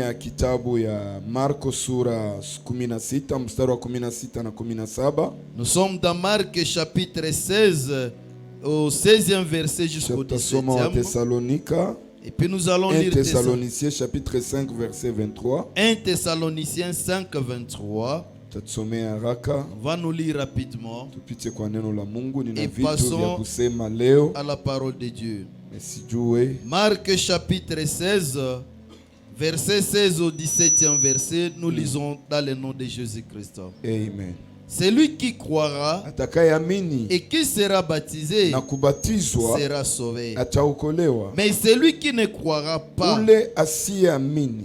ya kitabu ya Marko sura 16 mstari wa 16 na 17. Nous sommes dans Marc chapitre 16 au 16e verset jusqu'au 17e. Et puis nous allons lire Thessaloniciens chapitre 5 verset 23. 1 Thessaloniciens 5 23. On va nous lire rapidement. Et passons à la parole de Dieu. Marc chapitre 16 verset 16 au 17e verset. Nous lisons dans le nom de Jésus-Christ. Amen. Celui qui croira et qui sera baptisé sera sauvé. Mais celui qui ne croira pas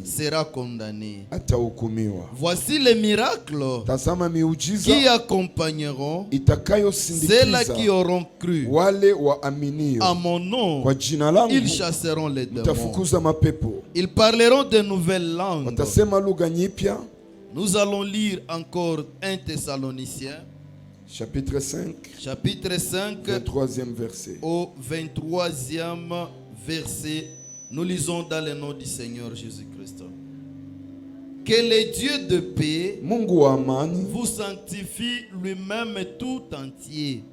sera condamné. Voici les miracles qui accompagneront ceux-là qui auront cru. À mon nom, ils chasseront les démons. Ils parleront de nouvelles langues. Nous allons lire encore 1 Thessaloniciens chapitre 5 23e verset. Au 23e verset, nous lisons dans le nom du Seigneur Jésus-Christ. Que le Dieu de paix vous sanctifie lui-même tout entier.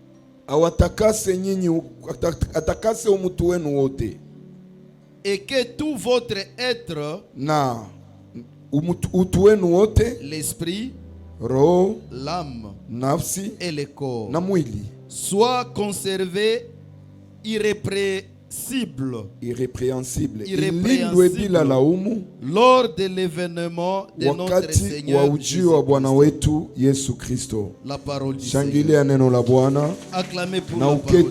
Et que tout votre être, l'esprit, l'âme et le corps soit conservé irrépréhensible lors de l'événement de notre Seigneur Jésus-Christ. La parole du Seigneur. Acclamez pour la parole.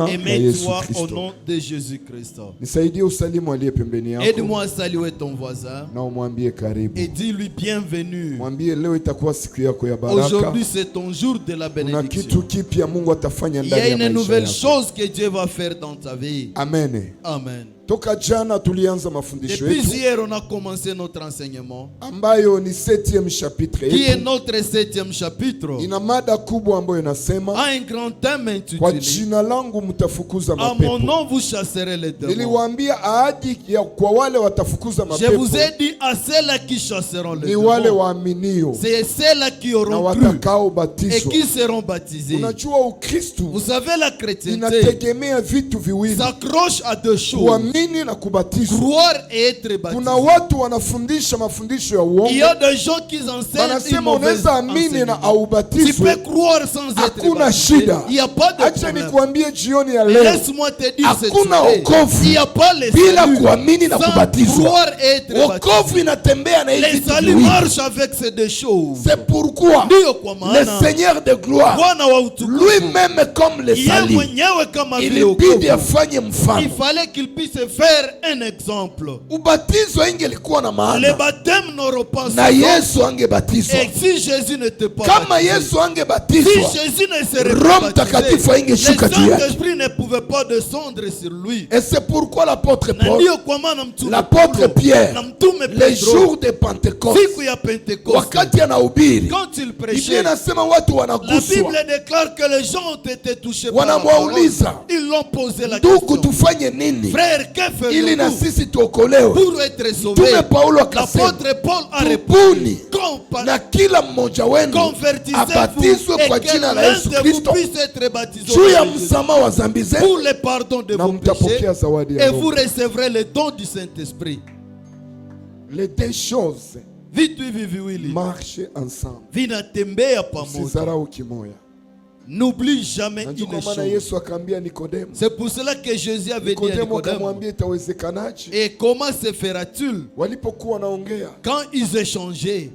Aimez-toi au nom de Jésus-Christ. Aide-moi à saluer ton voisin et dis-lui bienvenue. Aujourd'hui c'est ton jour de la bénédiction. Il y a une nouvelle chose que Dieu va faire dans ta vie. Amen. Amen. Depuis hier, on a commencé notre enseignement. Qui est notre 7e chapitre. A un grand thème intitulé à mon nom vous chasserez les démons. Je vous ai dit à ceux-là qui chasseront les démons. C'est ceux-là qui auront cru et qui seront baptisés. Vous savez, la chrétienté s'accroche à deux choses: croire et être baptisé. Il y a des gens qui enseignent une mauvaise enseignement. Tu peux croire sans être baptisé. Il n'y a pas de problème. Laisse-moi te dire cette chose. Il n'y a pas les salut sans croire et être baptisé. Les salut marchent avec ces deux choses. C'est pourquoi le Seigneur de gloire lui-même comme le salut, il fallait qu'il puisse faire un exemple. Les baptêmes n'auront pas ce. Et si Jésus n'était pas baptisé, si Jésus ne serait pas baptisé, le Saint-Esprit ne pouvait pas descendre sur lui. Et c'est pourquoi l'apôtre Paul, l'apôtre Pierre, les jours de Pentecôte, quand il prêchait, la Bible déclare que les gens ont été touchés par la parole. Ils l'ont posé la question: frère, que faisons-nous pour être sauvés? L'apôtre Paul a répondu: convertissez-vous et que l'un de vous puisse être baptisé pour le pardon de vos péchés, et vous recevrez le don du Saint-Esprit. Les deux choses marchent ensemble. N'oublie jamais une chose. C'est pour cela que Jésus avait dit à Nicodème: et comment se fera-t-il quand ils échangeaient?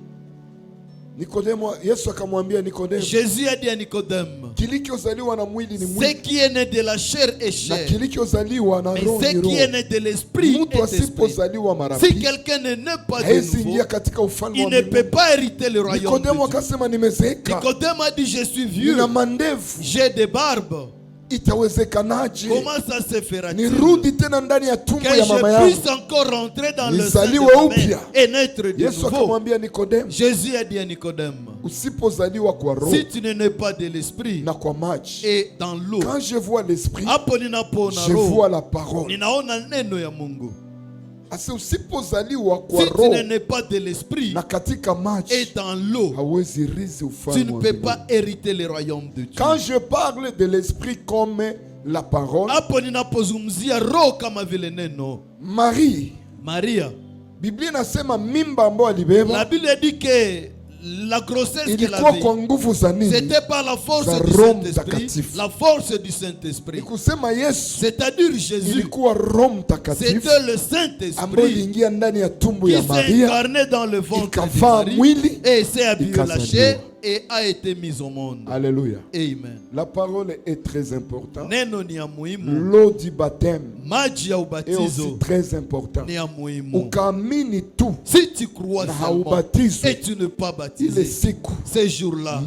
Jésus a dit à Nicodème: ce qui est né de la chair est chair, mais ce qui est né de l'esprit est esprit. Si quelqu'un n'est pas de nouveau, il ne peut pas hériter le royaume de Dieu. Nicodème a dit: je suis vieux, j'ai des barbes. Comment ça se fera-t-il que je puisse encore rentrer dans le sein de ma mère et naître de nouveau? Jésus a dit à Nicodème: si tu n'es pas de l'esprit et dans l'eau, quand je vois l'esprit, je vois la parole. Si tu n'es pas de l'esprit et dans l'eau, tu ne peux pas hériter le royaume de Dieu. Quand je parle de l'esprit comme la parole, Marie, Maria, la Bible dit que la grossesse qu'elle avait, c'était par la force du Saint-Esprit. La force du Saint-Esprit. C'est-à-dire Jésus. C'était le Saint-Esprit qui s'est incarné dans le ventre de Marie et s'est habillé la chair et a été mis au monde. Alléluia. Amen. La parole est très importante. L'eau du baptême est aussi très importante. Si tu crois seulement et tu ne pas baptisé, ces jours-là,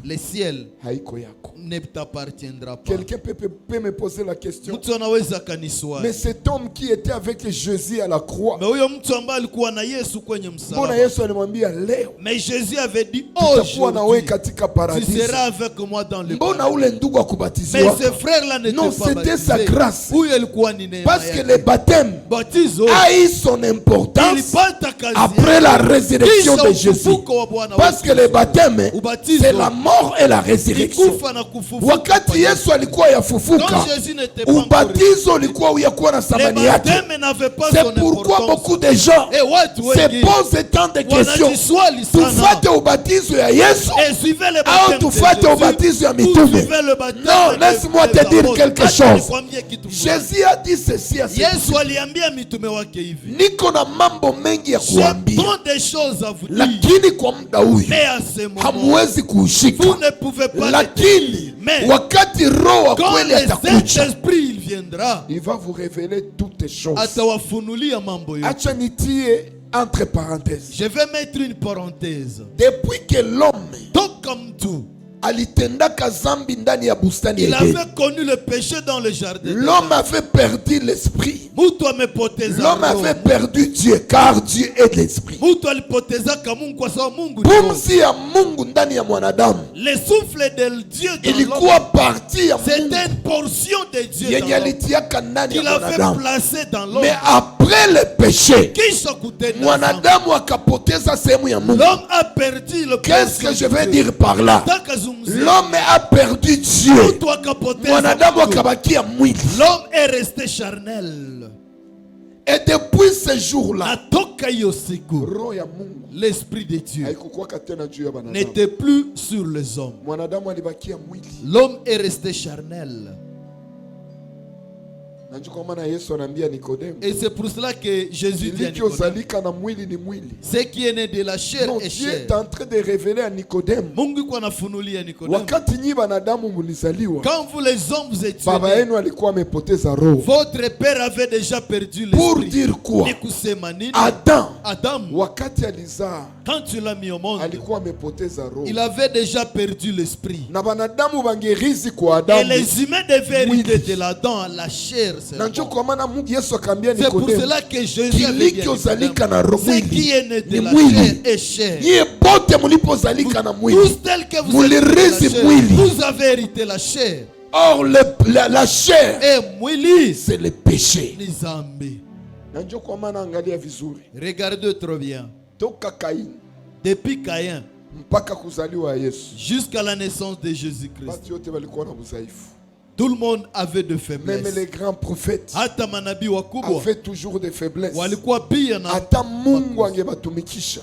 le ciel ne t'appartiendra pas. Quelqu'un peut me poser la question. Mais cet homme qui était avec Jésus à la croix, mais Jésus avait dit, aujourd'hui, tu seras avec moi dans le paradis. Mais ce frère-là n'était non, pas c'était sa grâce. baptisé. Parce que le baptême a eu son importance après la résurrection de Jésus. Parce que le baptême, c'est la mort et la résurrection. Wakati Yesu alikuwa yafufuka, ubatizo ulikuwa uyakuwa na thamani yake. C'est pourquoi beaucoup de gens se posent tant de questions. Tufate ubatizo ya Yesu au tufate ubatizo ya mitume? Non, laisse-moi te dire quelque chose. Jésus a dit ceci à ses disciples. Niko na mambo mengi ya kuambia, lakini kwa muda huyu hamwezi kuushika. Lakini wakati Roho wa kweli atakuja, il va vous révéler toutes les choses. Acha nitie entre parenthèses. Je vais mettre une parenthèse. Depuis que l'homme comme tout, alitendaka zambi ndani ya bustani ya il Edeni, avait connu le péché dans le jardin. L'homme avait perdu l'esprit. L'homme avait perdu Dieu, car Dieu est l'esprit. Pumzi ya Mungu ndani ya mwanadamu, le souffle de Dieu ilikuwa parti ya Mungu, c'était une portion de Dieu yenye alitiaka ndani ya qu'il avait mwanadamu. placé dans l'homme. Mais après le péché, mwanadamu akapoteza sehemu ya Mungu. L'homme a perdu le péché. Qu'est-ce que je veux dire par là? L'homme a perdu Dieu. Mwanadamu akabakia mwili. L'homme est resté charnel. Et depuis ce jour-là, l'esprit de Dieu n'était plus sur les hommes. L'homme est resté charnel. Et c'est pour cela que Jésus dit à Nicodème, ce qui est né de la chair est chair. Dieu est en train de révéler à Nicodème, quand vous les hommes vous étiez nés, votre père avait déjà perdu l'esprit. pour dire quoi? Adam, quand tu l'as mis au monde, il avait déjà perdu l'esprit. Et les humains devaient hériter de l'Adam, la chair. C'est pour cela que Jésus avait dit, ce qui est né de la chair est chair. Tous tels que vous êtes de la chair, vous avez hérité la chair. Or la chair, c'est le péché. Regardez trop bien. Depuis Caïn jusqu'à la naissance de Jésus-Christ, tout le monde avait de faiblesses. Même les grands prophètes avaient toujours des faiblesses.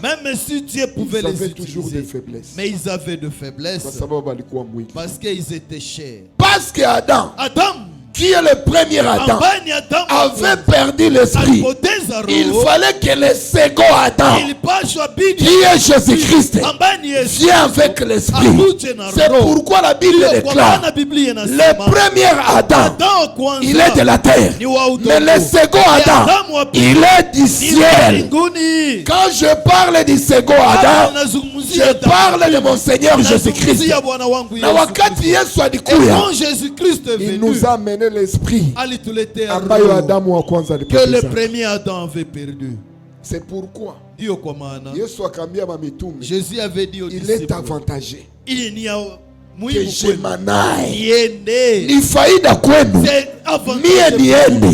Même si Dieu pouvait les utiliser, mais ils avaient de faiblesses parce qu'ils étaient chers. Parce que Adam, qui est le premier Adam, avait perdu l'esprit. Il fallait que le second Adam, qui est Jésus-Christ, vienne avec l'esprit. C'est pourquoi la Bible déclare, le premier Adam, il est de la terre, mais le second Adam, il est du ciel. Quand je parle du second Adam, je parle de mon Seigneur Jésus-Christ. Il nous a amené l'esprit que le premier Adam avait perdu. C'est pourquoi Jésus avait dit aux disciples, il est avantagé il n'y a que je m'en aille. ni faida kwenu, c'est avantageux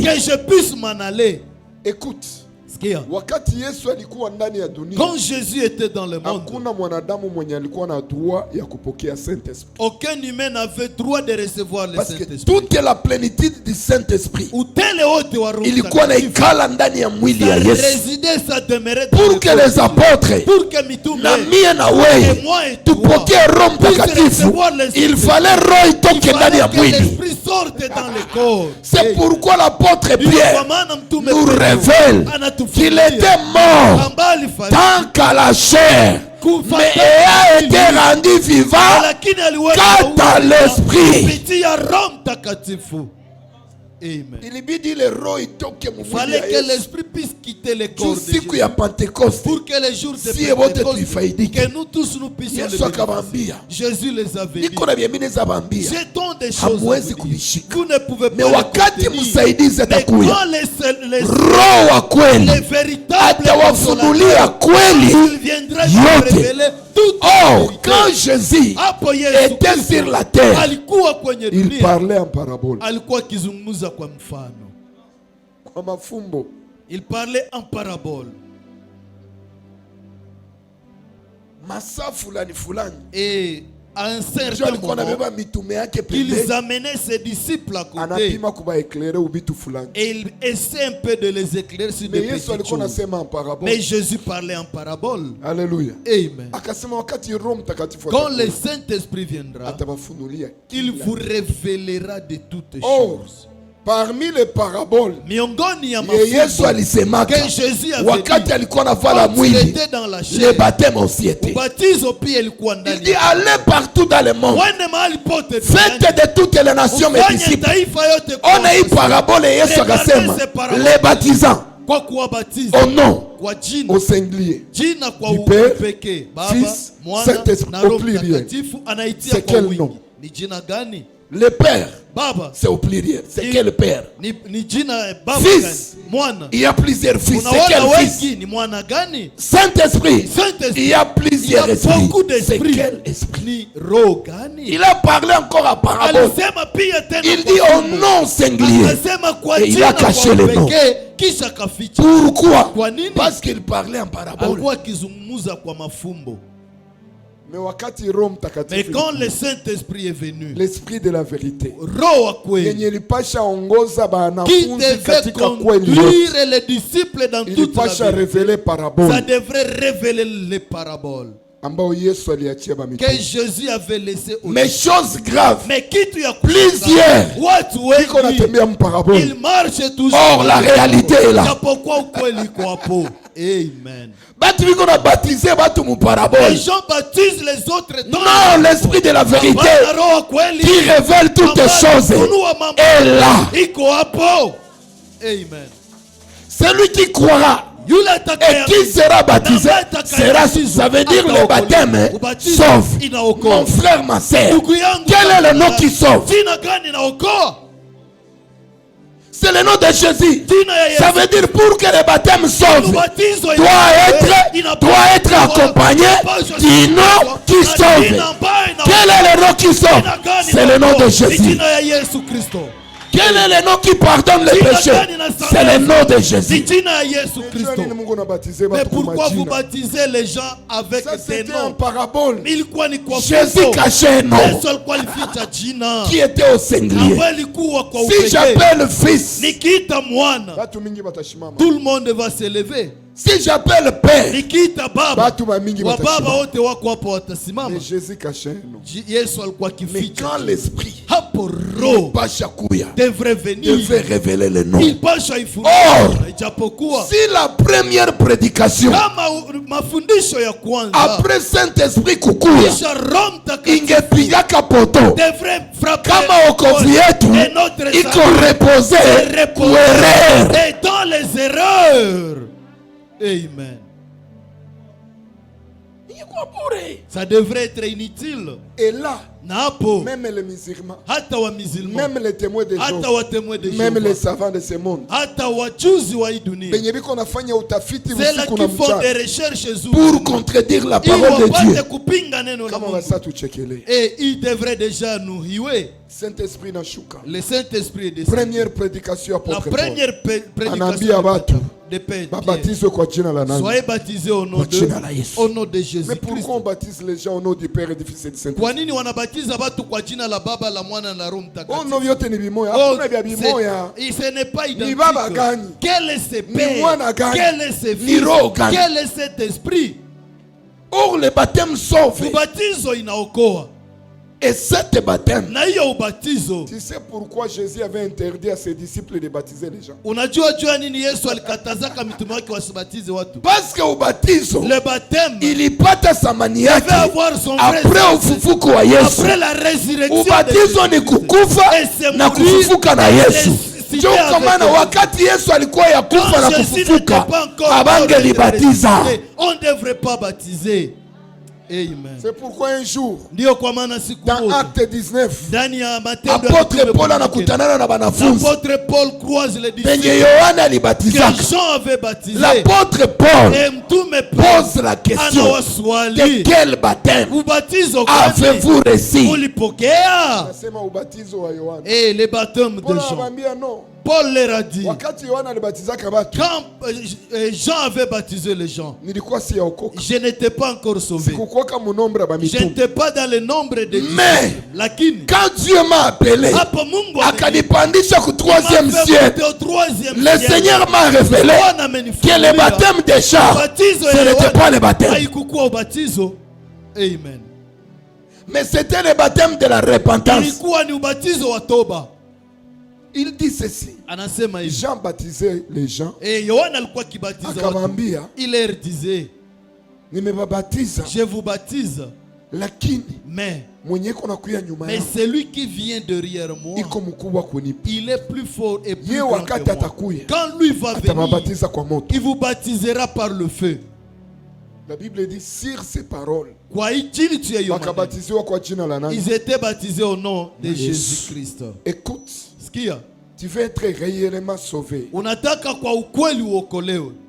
que je puisse m'en aller. Écoute, Quand Jésus était dans le monde, aucun humain n'avait droit de recevoir le Saint-Esprit. Toute la plénitude du Saint-Esprit pour que les apôtres il fallait c'est pourquoi l'apôtre Pierre nous révèle qu'il était mort tant qu'à la chair, mais ayant été rendu vivant quant à l'esprit. Amen. Il fallait que l'esprit puisse quitter le corps de Jésus pour que les jours de Pentecôte, que nous tous nous puissions le bénéficier. Jésus les avait dit, j'ai tant de choses à vous dire, vous ne pouvez pas les contenir. Mais quand les véritables il viendra nous révéler toute quand Jésus était sur la terre, il parlait en parabole. Il parlait en parabole. Et à un certain moment, ils amenaient ses disciples à côté et il essaie un peu de les éclairer sur des petites choses. Mais Jésus parlait en parabole. Alléluia. Amen. Quand le Saint-Esprit viendra, il vous révélera de toutes choses. Parmi les paraboles, Yesu alisemaka wakati alikuwa anavala mwili, le baptême aussi était. Il dit allez partout dans le monde, faites de toutes les nations mes disciples. On a eu parabole et Yesu akasema les baptisants au nom, au singulier du Père, Fils, Saint-Esprit au pluriel. C'est quel nom? Le Père, c'est au pluriel. C'est quel Père? Fils, il y a plusieurs fils. C'est quel fils? Saint-Esprit, il y a plusieurs esprits. C'est quel esprit? Il a parlé encore à parabole. Il dit au nom singulier. Et il a caché le nom. Pourquoi? Parce qu'il parlait en parabole. Mais quand le Saint-Esprit est venu, l'Esprit de la vérité, qui devait conduire les disciples dans toute la vérité, ça devrait révéler les paraboles que Jésus avait laissé aux mais chose grave, mais qui tu as plusieurs il marche toujours. Or la réalité est là. Amen. Les gens baptisent les autres. Non, l'Esprit de la vérité qui révèle toutes choses est là. Amen. Celui qui croira et qui sera baptisé sera, ça veut dire le baptême sauve. Mon frère, ma soeur, quel est le nom qui sauve? C'est le nom de Jésus. Ça veut dire pour que le baptême sauve, doit être accompagné du nom qui sauve. Quel est le nom qui sauve? C'est le nom de Jésus. Quel est le nom qui pardonne les péchés? C'est le nom de Jésus. Mais pourquoi vous baptisez les gens avec des noms? Jésus cachait un nom qui était au singulier. Si j'appelle le Fils, tout le monde va s'élever. Si j'appelle Père, mais Jésus cachait un nom. Mais quand l'Esprit devrait venir, devait révéler le nom. Or, si la première prédication après Saint-Esprit kukuya ingepiga kapoto kama okovu yetu iko repose kuerreur et dans les erreurs. Amen. Ça devrait être inutile. Et là, même les musulmans, même les témoins de Jéhovah, même les savants de ce monde, c'est là qu'ils font des recherches pour contredire la parole de Dieu. Et il devrait déjà nous huer. Saint-Esprit Nashuka. Le Saint-Esprit est descendu. Première prédication apôtre Paul. La première prédication de Père. Soyez baptisés au nom de Jésus. Mais pourquoi on baptise les gens au nom du Père et du Fils et du Saint-Esprit? Oh non, yote ni bimoya. Ce n'est pas identique. Quel est ce Père? Quel est ce Fils? Quel est cet Esprit? Or le baptême sauve. Et cet baptême, tu sais pourquoi Jésus avait interdit à ses disciples de baptiser les gens? Parce qu'au baptême, le baptême, il y pata sa maniaki après ufufuko wa Yesu. Ubatizo ni kukufa na kufufuka na Yesu. Ndio kwa maana wakati Yesu alikuwa ya kufa na kufufuka, abangelibatiza. On ne devrait pas baptiser. Amen. C'est pourquoi un jour, dans Acte 19, apôtre Paul anakutanana na banafunzi. Paul croise les disciples. Jean avait baptisé. L'apôtre Paul pose la question: de quel baptême avez-vous reçu? Et le baptême de Jean. Paul leur a dit, quand Jean avait baptisé les gens, je n'étais pas encore sauvé. Je n'étais pas dans le nombre de disciples. Mais quand Dieu m'a appelé, akanipandisha au 3e ciel, le Seigneur m'a révélé que le baptême des gens, ce n'était pas le baptême. Amen. Mais c'était le baptême de la repentance. Il dit ceci: Jean baptisait les gens. Il leur disait, je vous baptise. Mais celui qui vient derrière moi, il est plus fort et plus grand que moi. Quand lui va venir, il vous baptisera par le feu. La Bible dit sur ces paroles, ils étaient baptisés au nom de Jésus-Christ. Écoute, tu veux être réellement sauvé,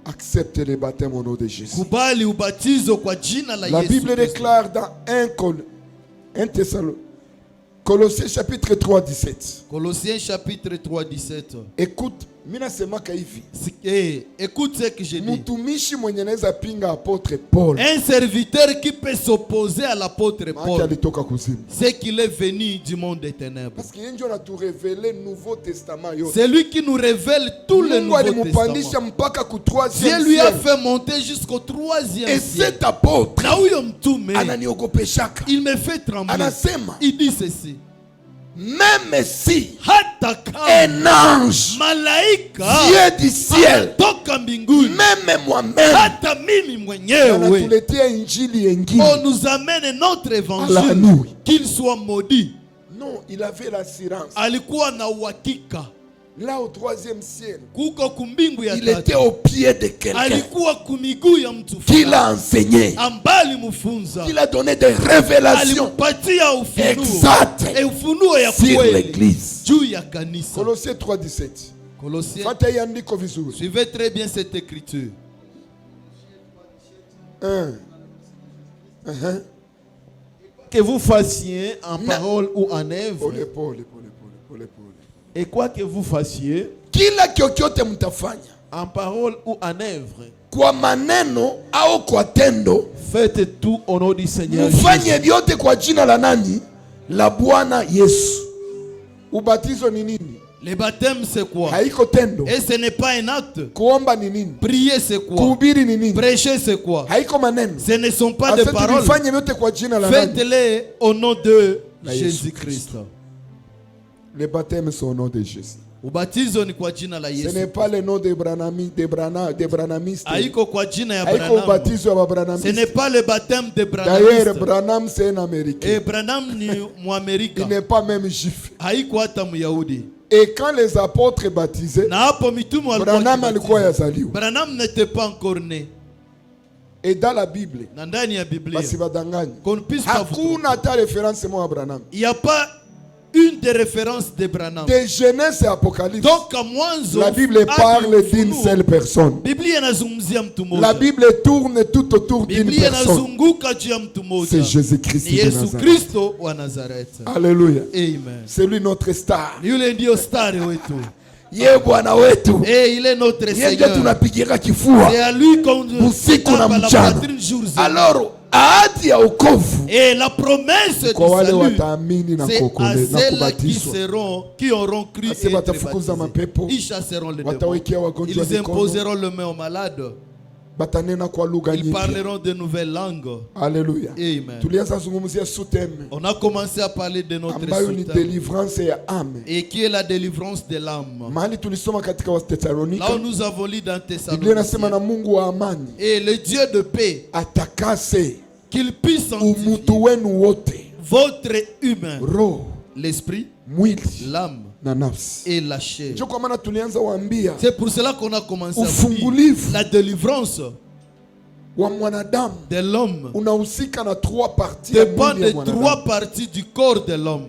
accepte le baptême au nom de Jésus. La Bible déclare dans 1 Thessaloniciens, Colossiens chapitre 3, 17. Colossiens chapitre 3, 17. Écoute, écoute ce que je dis. Paul. Un serviteur qui peut s'opposer à l'apôtre Paul, c'est qu'il est venu du monde des ténèbres. C'est lui qui nous révèle tout le Nouveau Testament. Dieu lui a fait monter jusqu'au 3e et cet apôtre, il me fait trembler. Il dit ceci: même si un ange vient du ciel, même moi-même, on nous amène notre évangile, qu'il soit maudit. Non, il avait l'assurance. Là au 3e ciel, il était au pied de quelqu'un qui l'a enseigné, qui l'a donné des révélations exactes sur l'église. Colossiens 3, 17. Suivez très bien cette écriture. Que vous fassiez en parole ou en œuvre, et quoi que vous fassiez, en parole ou en œuvre, kwa maneno au kwa tendo, faites tout au nom du Seigneur Jésus. Mfanye vyote kwa jina la nani? La Bwana Yesu. Ubatizo ni nini? Le baptême c'est quoi? Haiko tendo. Et ce n'est pas un acte. Kuomba ni nini? Prier c'est quoi? Kuhubiri ni nini? Prêcher c'est quoi? Haiko maneno. Ce ne sont pas des paroles. Faites-les au nom de Jésus-Christ. Le baptême c'est au nom de Jésus. Ubatizo ni kwa jina la Yesu. Ce n'est pas le nom de Branhamistes. Haiko kwa jina ya Branham. Haiko ubatizo wa Branhamistes. Ce n'est pas le baptême de Branhamistes. D'ailleurs, Branham c'est un Américain. Et Branham ni Mwamerika. Il n'est pas même juif. Haiko hata Myahudi. Et quand les apôtres baptisaient, Branham alikuwa yazaliwa. Branham n'était pas encore né. Et dans la Bible, qu'on ne puisse pas vous tromper. Il n'y a pas une des références de Branham. De Genèse et Apocalypse, donc, la Bible parle d'une seule personne. La Bible tourne tout autour d'une personne. C'est Jésus-Christ de Nazareth. Alléluia. Amen. C'est lui notre star. Il est notre Seigneur. C'est à lui qu'on tape la poitrine jour et alors, et la promesse du salut, c'est à ceux-là qui auront cru être baptisés. Ils chasseront les démons. Ils imposeront le main aux malades. Ils parleront de nouvelles langues. Alléluia. Amen. On a commencé à parler de notre sous-thème, et qui est la délivrance de l'âme. Là où nous avons lu dans Thessaloniciens, et le Dieu de paix, qu'il puisse sanctifier votre humain, l'esprit, l'âme et la chair. C'est pour cela qu'on a commencé à dire la délivrance de l'homme dépend de 3 parties du corps de l'homme.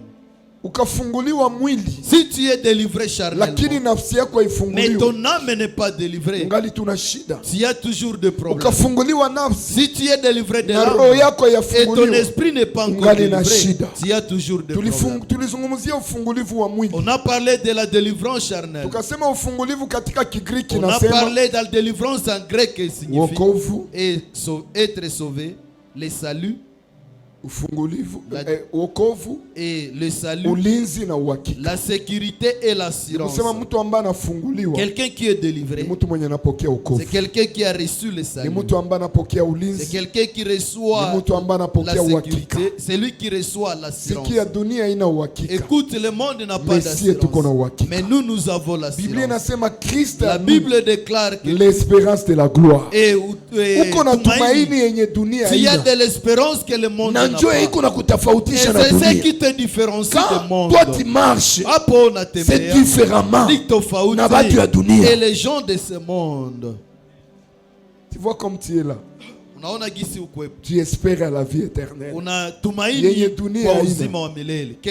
Si tu es délivré charnellement, mais ton âme n'est pas délivrée, tu as toujours des problèmes. Si tu es délivré de l'âme et ton esprit n'est pas encore délivré, tu as toujours des problèmes. On a parlé de la délivrance charnelle. On a parlé de la délivrance en grec qui signifie être sauvé, le salut, et le salut, la sécurité et l'assurance. Quelqu'un qui est délivré, c'est quelqu'un qui a reçu le salut. C'est quelqu'un qui reçoit la sécurité. C'est lui qui reçoit l'assurance. Écoute, le monde n'a pas d'assurance, mais nous avons l'assurance. La Bible déclare que l'espérance de la gloire. Et il y a de l'espérance que le monde n'a pas. Et c'est ce qui te différencie du monde. Toi tu marches, c'est différemment. Et les gens de ce monde, tu vois comme tu es là. Tu espères à la vie éternelle. Que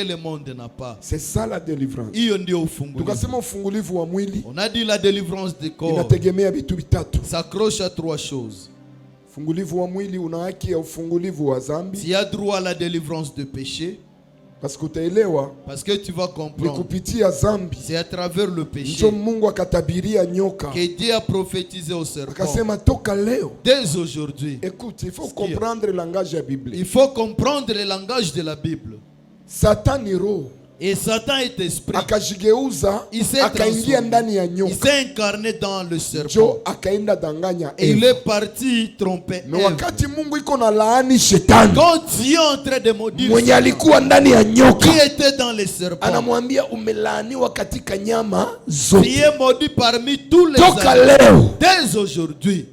le monde n'a pas. C'est ça la délivrance. On a dit la délivrance du corps s'accroche à 3 choses. Tu as droit à la délivrance de péché. Parce que tu vas comprendre, c'est à travers le péché que Dieu a prophétisé au serpent. Dès aujourd'hui, écoute, il faut comprendre le langage biblique. Il faut comprendre le langage de la Bible. Satan et Satan est esprit. Il s'est incarné dans le serpent. Et il est parti tromper Ève. Quand Dieu est en train de maudire qui était dans le serpent, qui est maudit parmi tous les animaux. Dès aujourd'hui,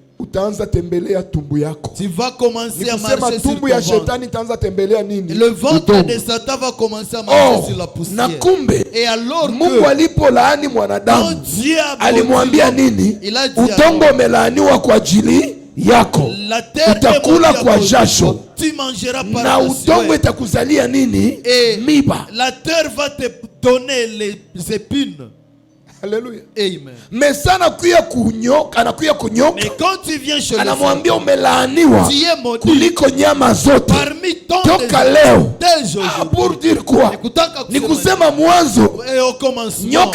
tu vas commencer à marcher sur ton ventre. Le ventre de Satan va commencer à marcher sur la poussière. Et alors que quand Dieu a maudit, il a dit la terre tu mangeras par la sueur. Et la terre va te donner les épines. Alléluia. Amen. Mais quand tu viens chez le Seigneur, tu es maudit parmi tant de pour dire quoi? Et au commencement,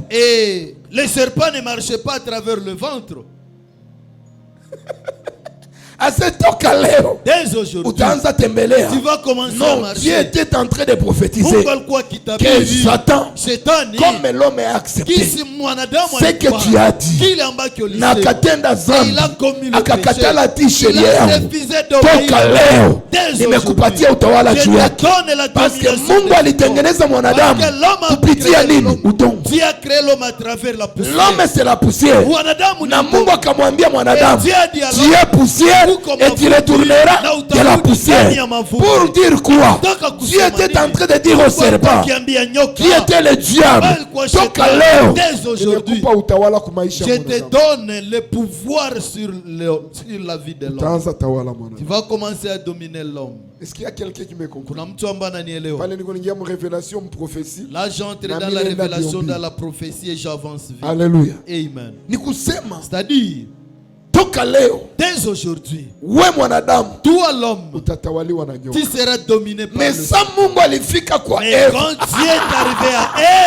et les serpents ne marchaient pas à travers le ventre. Dès aujourd'hui, tu vas commencer à marcher. Dieu était en train de prophétiser que Satan, comme l'homme est accepté, ce que tu as dit, nakatenda zambi akakatala tisheria yangu, toka leo nimekupatia utawala juu yake. Parce que Mungu alitengeneza mwanadamu kupitia nini? Udongo. L'homme c'est la poussière. Na Mungu akamwambia mwanadamu, tu es poussière et tu retourneras de la poussière. Pour dire quoi? Dieu était en train de dire au serpent, qui était le diable, je te donne le pouvoir sur la vie de l'homme. Tu vas commencer à dominer l'homme. Est-ce qu'il y a quelqu'un qui me comprend? Là, j'entre dans la révélation, dans la prophétie et j'avance vite. Alléluia. Amen. C'est-à-dire, dès aujourd'hui, toi l'homme, tu seras dominé par mais ça, quand Dieu est arrivé à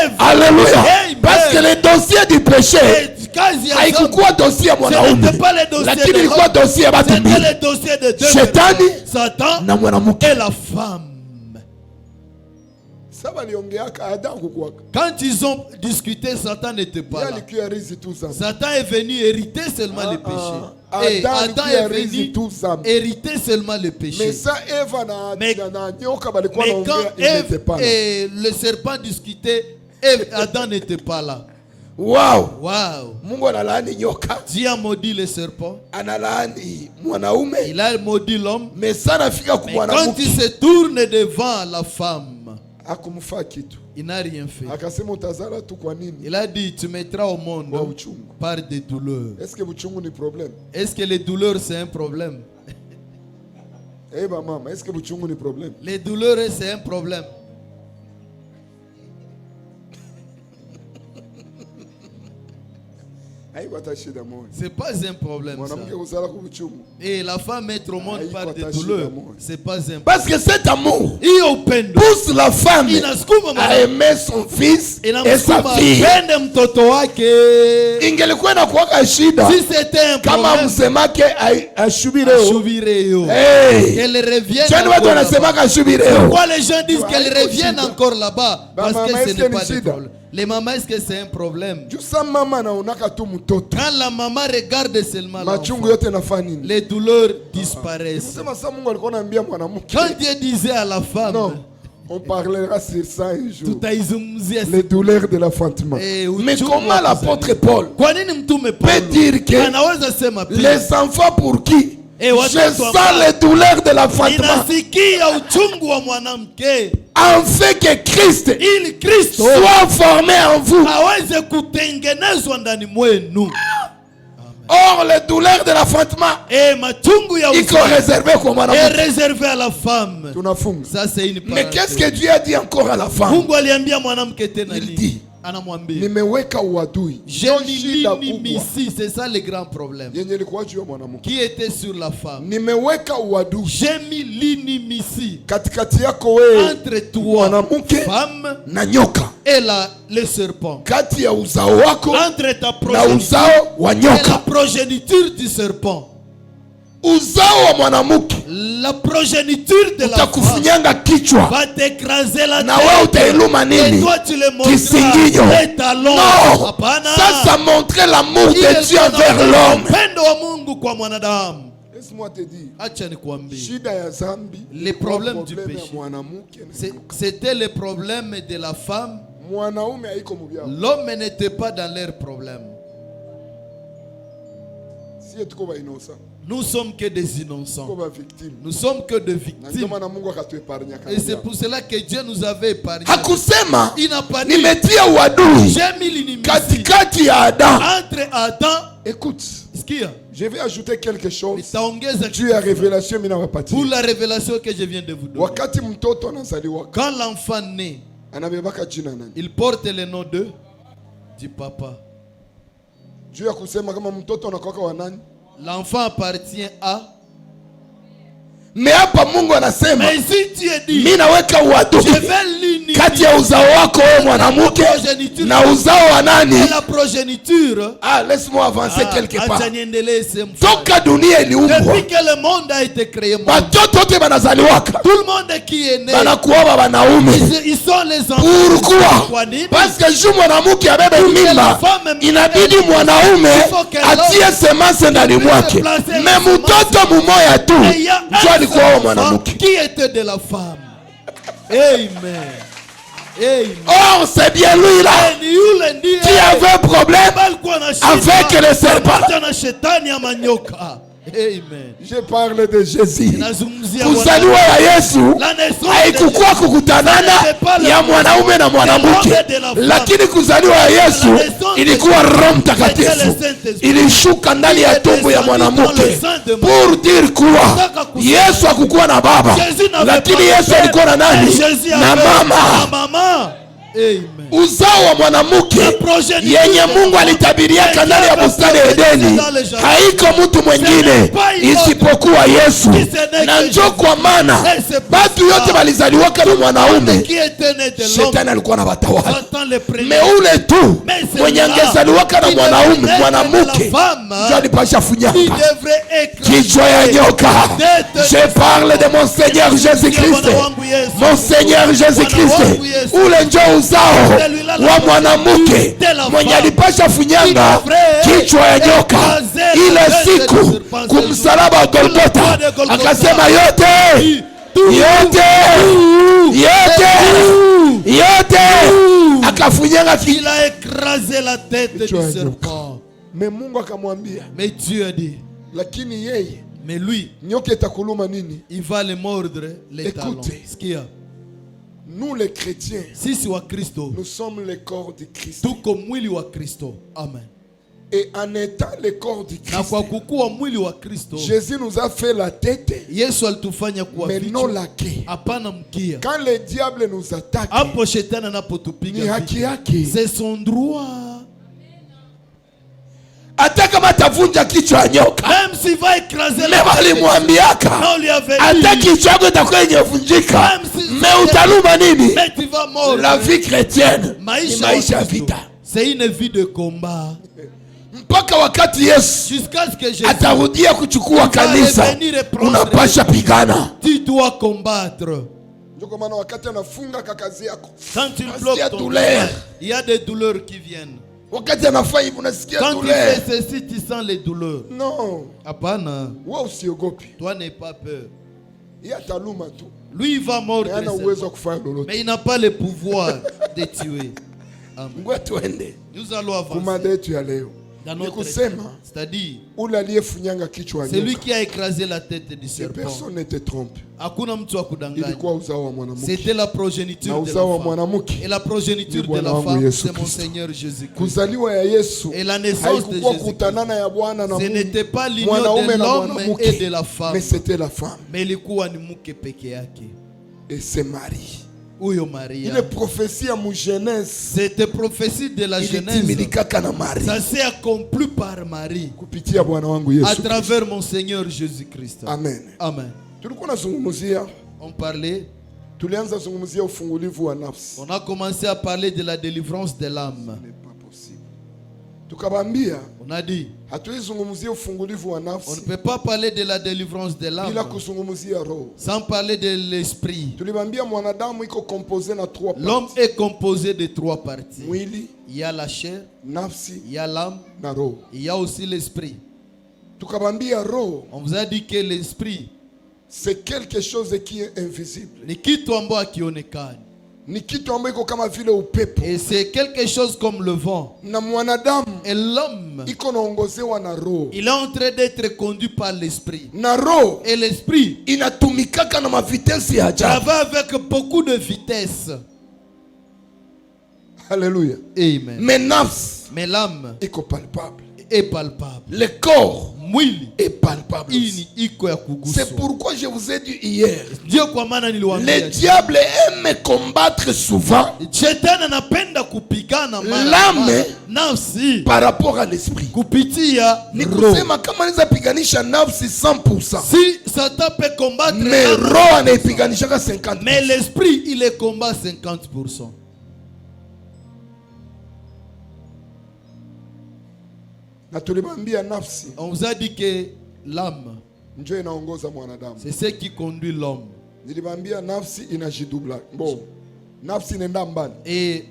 Ève, alléluia, parce que le dossier du péché, haikukuwa dossier ya mwanaume, lakini ilikuwa dossier ya watu mbili, Shetani na mwanamke. Et la femme. Quand ils ont discuté, Satan n'était pas là. Satan est venu hériter seulement les péchés. Et Adam est venu hériter seulement les péchés. Mais quand Ève et le serpent discutaient, Adam n'était pas là. Wow. Dieu a maudit le serpent. Il a maudit l'homme. Mais quand il se tourne devant la femme, il n'a rien fait. Il a dit, tu mettras au monde par des douleurs. Est-ce que les douleurs c'est un problème? Les douleurs c'est un problème. C'est pas un problème ça. Et la femme être au monde par des douleurs, c'est pas un problème. Parce que cet amour pousse la femme à aimer son fils et sa fille. Si c'était un problème, qu'elle revienne. Pourquoi les gens disent qu'elle revienne encore là-bas? Parce que ce n'est pas un problème. Les mamans, est-ce que c'est un problème? Quand la maman regarde seulement l'enfant, les douleurs disparaissent. Quand Dieu disait à la femme, on parlera sur ça un jour, les douleurs de l'enfantement. Mais comment l'apôtre Paul peut dire que les enfants pour qui je sens les douleurs de l'enfantement, en fait que Christ soit formé en vous. Or, les douleurs de l'enfantement, ils sont réservés à la femme. Ça, c'est une mais qu'est-ce que Dieu a dit encore à la femme? Il dit, j'ai mis l'inimitié, c'est ça le grand problème qui était sur la femme. J'ai mis l'inimitié entre toi, femme, et le serpent, entre ta progéniture et la progéniture du serpent. La progéniture de la femme va t'écraser la tête et toi tu le montreras les talons. Ça, ça montrait l'amour de Dieu envers l'homme. Laisse-moi te dire, les problèmes du péché, c'était le problème de la femme. L'homme n'était pas dans leurs problèmes. Nous sommes que des innocents. Nous sommes que des victimes. Et c'est pour cela que Dieu nous avait épargnés. Il n'a pas dit, j'ai mis l'inimitié entre Adam. Écoute, ce qu'il y a? Je vais ajouter quelque chose. Pour la révélation que je viens de vous donner. Quand l'enfant naît, il porte le nom du papa. L'enfant appartient à. Mais si tu es dit, kati ya uzao wako wewe mwanamke na uzao wa nani? La progéniture. Laisse-moi avancer quelque part. Toka dunia iliumbwa, depuis que le monde a été créé, watoto wote banazaliwaka, tout le monde qui est né banakuwa wanaume. Ils sont les enfants. Pourquoi? Parce que juu mwanamke abebe mimba, inabidi mwanaume atie semence ndani mwake. Mais mtoto mmoja tu ndio alikuwa mwanamke. Qui était de la femme? Amen. Or, c'est bien lui là qui avait un problème avec le serpent. Amen. Je parle de Jésus. Kuzaliwa ya Yesu haikukuwa kukutanana ya mwanaume na mwanamke, lakini kuzaliwa ya Yesu ilikuwa Roho Mtakatifu ilishuka ndani ya tumbo ya mwanamke, pour dire kuwa Yesu hakukuwa na baba, lakini Yesu alikuwa na nani? Na mama. Amen. Uzao wa mwanamke yenye Mungu alitabiria ndani ya bustani ya Edeni haiko mtu mwingine isipokuwa Yesu. Na njoo kwa maana watu yote walizaliwa na mwanaume, Shetani alikuwa na watawala. Meule tu mwenye angezaliwa na mwanamke ndio alipasha funyaka kichwa ya nyoka. Je parle de mon Seigneur Jésus-Christ. Mon Seigneur Jésus-Christ, ule njoo uzao wa mwanamke mwenye alipasha funyanga kichwa ya nyoka ile siku kumsalaba wa Golgotha, akasema yote akafunyanga il a écrasé la tête du serpent. Mais Mungu akamwambia, mais Dieu a dit, lakini yeye, mais lui, nyoka itakuluma nini? Il va le mordre les talons. Ce qu'il y a. Nous les chrétiens, nous sommes le corps de Christ. Tout comme mwili wa Kristo. Amen. Et en étant le corps de Christ, Jésus nous a fait la tête, mais non la queue. Quand le diable nous attaque, c'est son droit. Hata kama atavunja kichwa ya nyoka, même s'il va écraser la walimwambiaka hata kichwa chako itakuwa yenye mais utaluma nini? La vie chrétienne ni maisha ya vita. C'est une vie de combat. Mpaka wakati Yesu atarudia kuchukua kanisa, unapasha pigana. Tu dois combattre. Ndio maana wakati anafunga kakazi yako, quand tu bloques ton douleur, il y a des douleurs qui viennent. Quand tu fais ceci, tu sens les douleurs. Non. Apana. Toi n'aie pas peur. Lui il va mordre, mais il n'a pas le pouvoir de tuer. Amen. Nous allons avancer. C'est-à-dire, c'est lui qui a écrasé la tête du serpent. Personne ne te trompe. C'était la progéniture de la femme. Et la progéniture de la femme, c'est mon Seigneur Jésus-Christ. Et la naissance de Jésus-Christ, ce n'était pas l'union de l'homme et de la femme, mais c'était la femme. Mais ilikuwa ni mke peke yake. Et c'est Marie. Il est prophétie à mon Genèse. C'était prophétie de la Genèse. Ça s'est accompli par Marie. À travers mon Seigneur Jésus-Christ. Amen. Amen. On parlait. On a commencé à parler de la délivrance de l'âme. On a dit, on ne peut pas parler de la délivrance de l'âme sans parler de l'esprit. L'homme est composé de 3 parties. Il y a la chair, il y a l'âme, il y a aussi l'esprit. On vous a dit que l'esprit, c'est quelque chose qui est invisible. Et c'est quelque chose comme le vent. Et l'homme, il est en train d'être conduit par l'esprit. Et l'esprit travaille avec beaucoup de vitesse. Alléluia. Amen. Mais l'âme est palpable. Le corps est palpable. C'est pourquoi je vous ai dit hier, le diable aime combattre souvent l'âme par rapport à l'esprit. Mais l'esprit il est combat 50%. On vous a dit que l'âme, c'est ce qui conduit l'homme. Et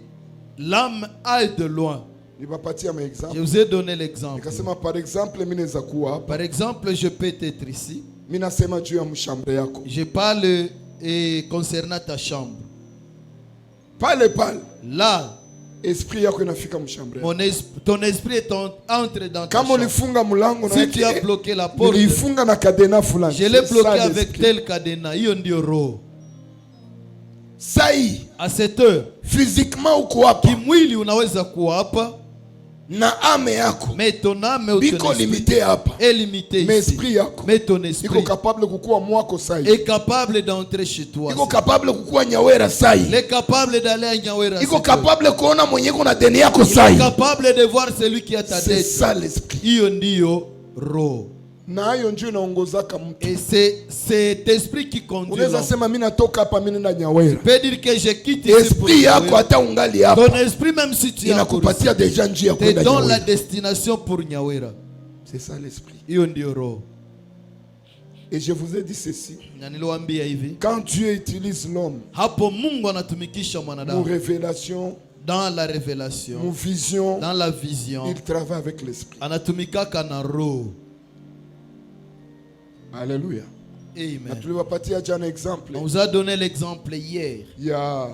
l'âme aille de loin. Je vous ai donné l'exemple. Par exemple, je peux être ici. Je parle concernant ta chambre. Parle. Là, esprit yako inafika mshambre. Ton esprit est entré dans ta chambre. Si tu as bloqué la porte, je l'ai bloqué avec tel cadenas. Hiyo ndio roho. Sai, à cette heure, physiquement uko hapa, kimwili unaweza kuwa hapa, na ame yako, mais ton âme biko limité hapa, est limité mais esprit yako, mais ton esprit iko capable kukua mwako sai, est capable d'entrer chez toi, iko capable kukua nyawera sai, est capable d'aller à nyawera, iko capable kuona mwenye kuna deni yako sai, est capable de voir celui qui a ta dette. C'est ça l'esprit. Hiyo ndio roho. Na hiyo ndio inaongozaka mtu. Et c'est cet esprit qui conduit. Unaweza sema mimi natoka hapa mimi nenda nyawera. Peut dire que je quitte ici. Esprit yako hata ungali hapa. Ton esprit même si tu inakupatia déjà njia kwenda nyawera. Te donne la destination pour nyawera. C'est ça l'esprit. Hiyo ndio roho. Et je vous ai dit ceci. Na niliwaambia hivi. Quand Dieu utilise l'homme. Hapo Mungu anatumikisha mwanadamu. Pour révélation. Dans la révélation. Pour vision. Dans la vision. Il travaille avec l'esprit. Anatumikaka na roho. Alléluia. Amen. On vous a donné l'exemple hier. Il y a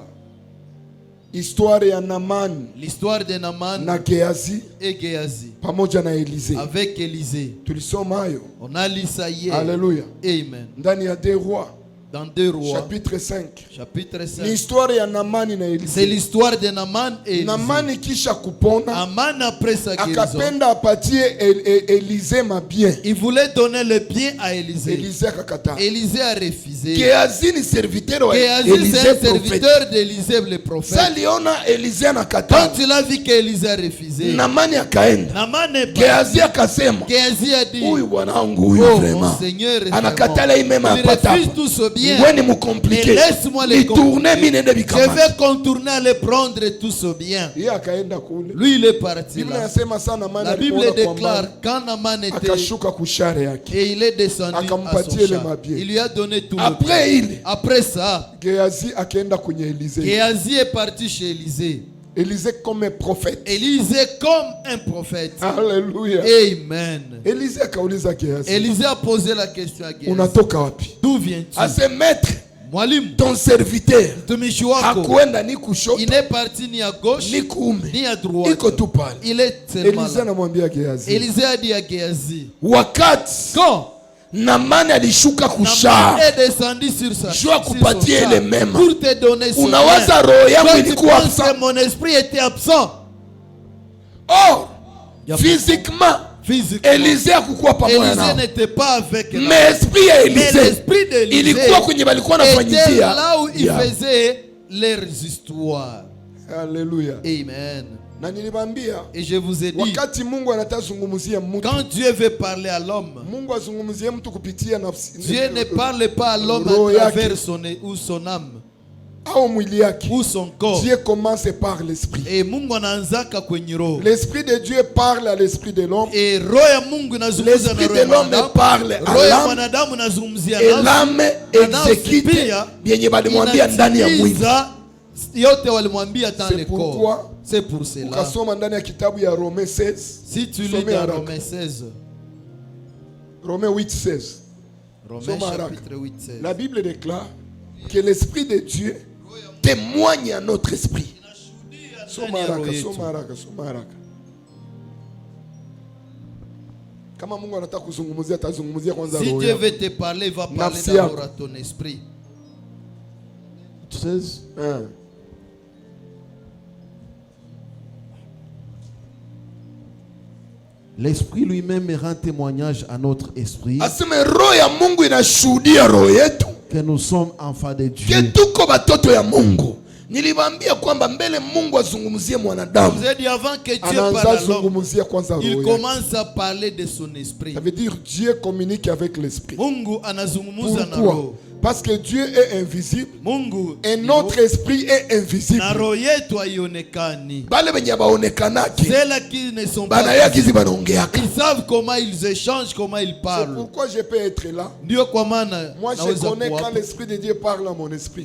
histoire ya Naman. L'histoire de Naman na Gehazi. Et Gehazi. Pamoja na Élisée. Avec Élisée. Tulisoma hayo. On a lu ça hier. Alléluia. Amen. Ndani ya 2 Rois. Dans 2 Rois. Chapitre 5. Chapitre 5. L'histoire ya Naman na Élisée. C'est l'histoire de Naman et Élisée. Naman kisha kupona. Naman après sa guérison. Akapenda apatie Élisée ma bien. Il voulait donner le bien à Élisée. Élisée akakata. Élisée a refusé. Gehazi ni serviteur wa Élisée, c'est un serviteur d'Élisée le prophète. Saliona Élisée nakata. Quand il a vu qu'Élisée a refusé. Naman akaenda. Naman est parti. Gehazi akasema. Gehazi a dit. Huyu bwana wangu huyu vraiment. Seigneur, anakatala imema apata. Il refuse tout ce bien. Laisse-moi les tourner. Je vais contourner les prendre tout ce bien. Lui il est parti là. La Bible déclare quand Naman était et il est descendu à son char. Il lui a donné tout le bien. Après ça, Gehazi est parti chez Élisée. Élisée comme un prophète. Élisée comme un prophète. Alléluia. Amen. Élisée a posé la question à Gehazi. D'où viens-tu? À se mettre. Mwalimu, ton serviteur hakuenda ni kushoto, il n'est parti ni à gauche ni à droite, iko tu pale. Il est seulement Élisée anamwambia Gehazi. Élisée a dit à Gehazi, wakati quand Naman alishuka kushara, est descendu sur sa char kupatie ile mema, pour te donner son unawaza roho yangu ilikuwa absent, mon esprit était absent. Or physiquement Élisée hakukuwa pamoja nao. Élisée n'était pas avec eux. Mais l'esprit ya Élisée ilikuwa kwenye balikuwa nafanyizia. Là où il faisait leurs histoires. Alléluia. Amen. Na nilibambia, et je vous ai dit, wakati Mungu anatazungumzia mtu, quand Dieu veut parler à l'homme, Mungu azungumzie mtu kupitia nafsi. Dieu ne parle pas à l'homme à travers son âme. Ou son corps. Dieu commence par l'esprit. L'esprit de Dieu parle à l'esprit de l'homme. L'esprit de l'homme parle à l'âme. Et l'âme exécute bien balimwambia ndani ya mwili. C'est pourquoi c'est pour cela. Ukasoma ndani ya kitabu ya Romains 16. Si tu lis dans Romains 16. Romains 8:16. Romains chapitre 8:16. La Bible déclare que l'esprit de Dieu témoigne à notre esprit. Somaraka. Kama Mungu anataka kuzungumzia atazungumzia kwanza roho. Si Dieu veut te parler, il va parler d'abord à ton esprit. 16. L'esprit lui-même rend témoignage à notre esprit que nous sommes enfants de Dieu. Nilibambia kwamba mbele Mungu azungumzie mwanadamu, avant que Dieu parle à l'homme, il commence à parler de son esprit. Ça veut dire Dieu communique avec l'esprit. Mungu anazungumza na roho. Parce que Dieu est invisible et notre esprit est invisible. Ils savent comment ils échangent, comment ils parlent. C'est pourquoi je peux être là. Moi je connais quand l'esprit de Dieu parle à mon esprit.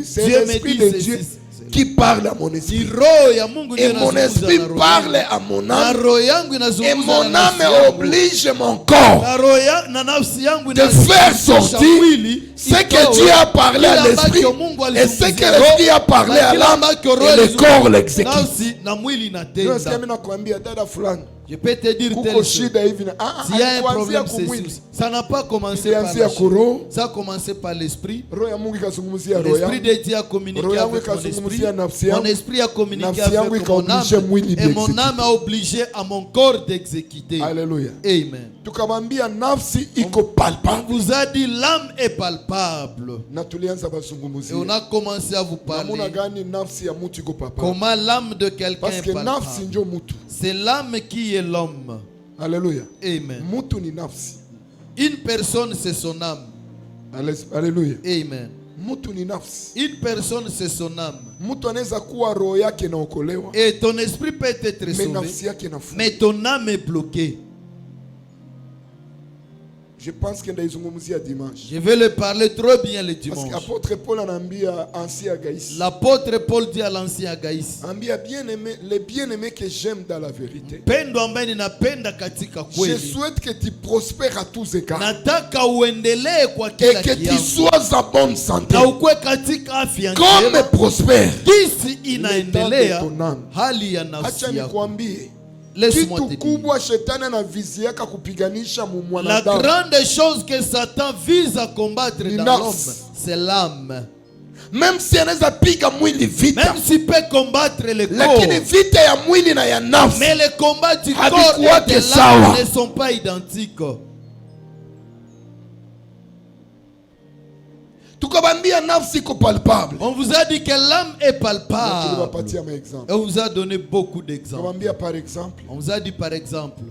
C'est l'esprit de Dieu qui parle à mon esprit. Et mon esprit parle à mon âme. Et mon âme oblige mon corps de faire sortir ce que Dieu a parlé à l'esprit et ce que l'esprit a parlé à l'âme et le corps l'exécute. Je peux te dire telle chose. S'il y a un problème, c'est ceci. Ça n'a pas commencé par la chair. Ça a commencé par l'esprit. L'esprit de Dieu a communiqué avec mon esprit. Mon esprit a communiqué avec mon âme. Et mon âme a obligé à mon corps d'exécuter. Alléluia. Amen. On vous a dit l'âme est palpable. Et on a commencé à vous parler. Comment l'âme de quelqu'un est palpable. C'est l'âme qui est l'homme. Alléluia. Amen. Une personne, c'est son âme. Alléluia. Amen. Une personne, c'est son âme. Et ton esprit peut être sauvé, mais ton âme est bloquée. Je pense que je vais le parler trop bien le dimanche. L'apôtre Paul dit à l'ancien Agaïs, les bien-aimés que j'aime dans la vérité, je souhaite que tu prospères à tous égards et que tu sois en bonne santé comme prospère l'état de ton âme. Laisse-moi te dire. La grande chose que Satan vise à combattre dans l'homme, c'est l'âme. Même si peut combattre le corps, mais les combats du corps et de l'âme ne sont pas identiques. On vous a dit que l'âme est palpable. Et on vous a donné beaucoup d'exemples. On vous a dit par exemple,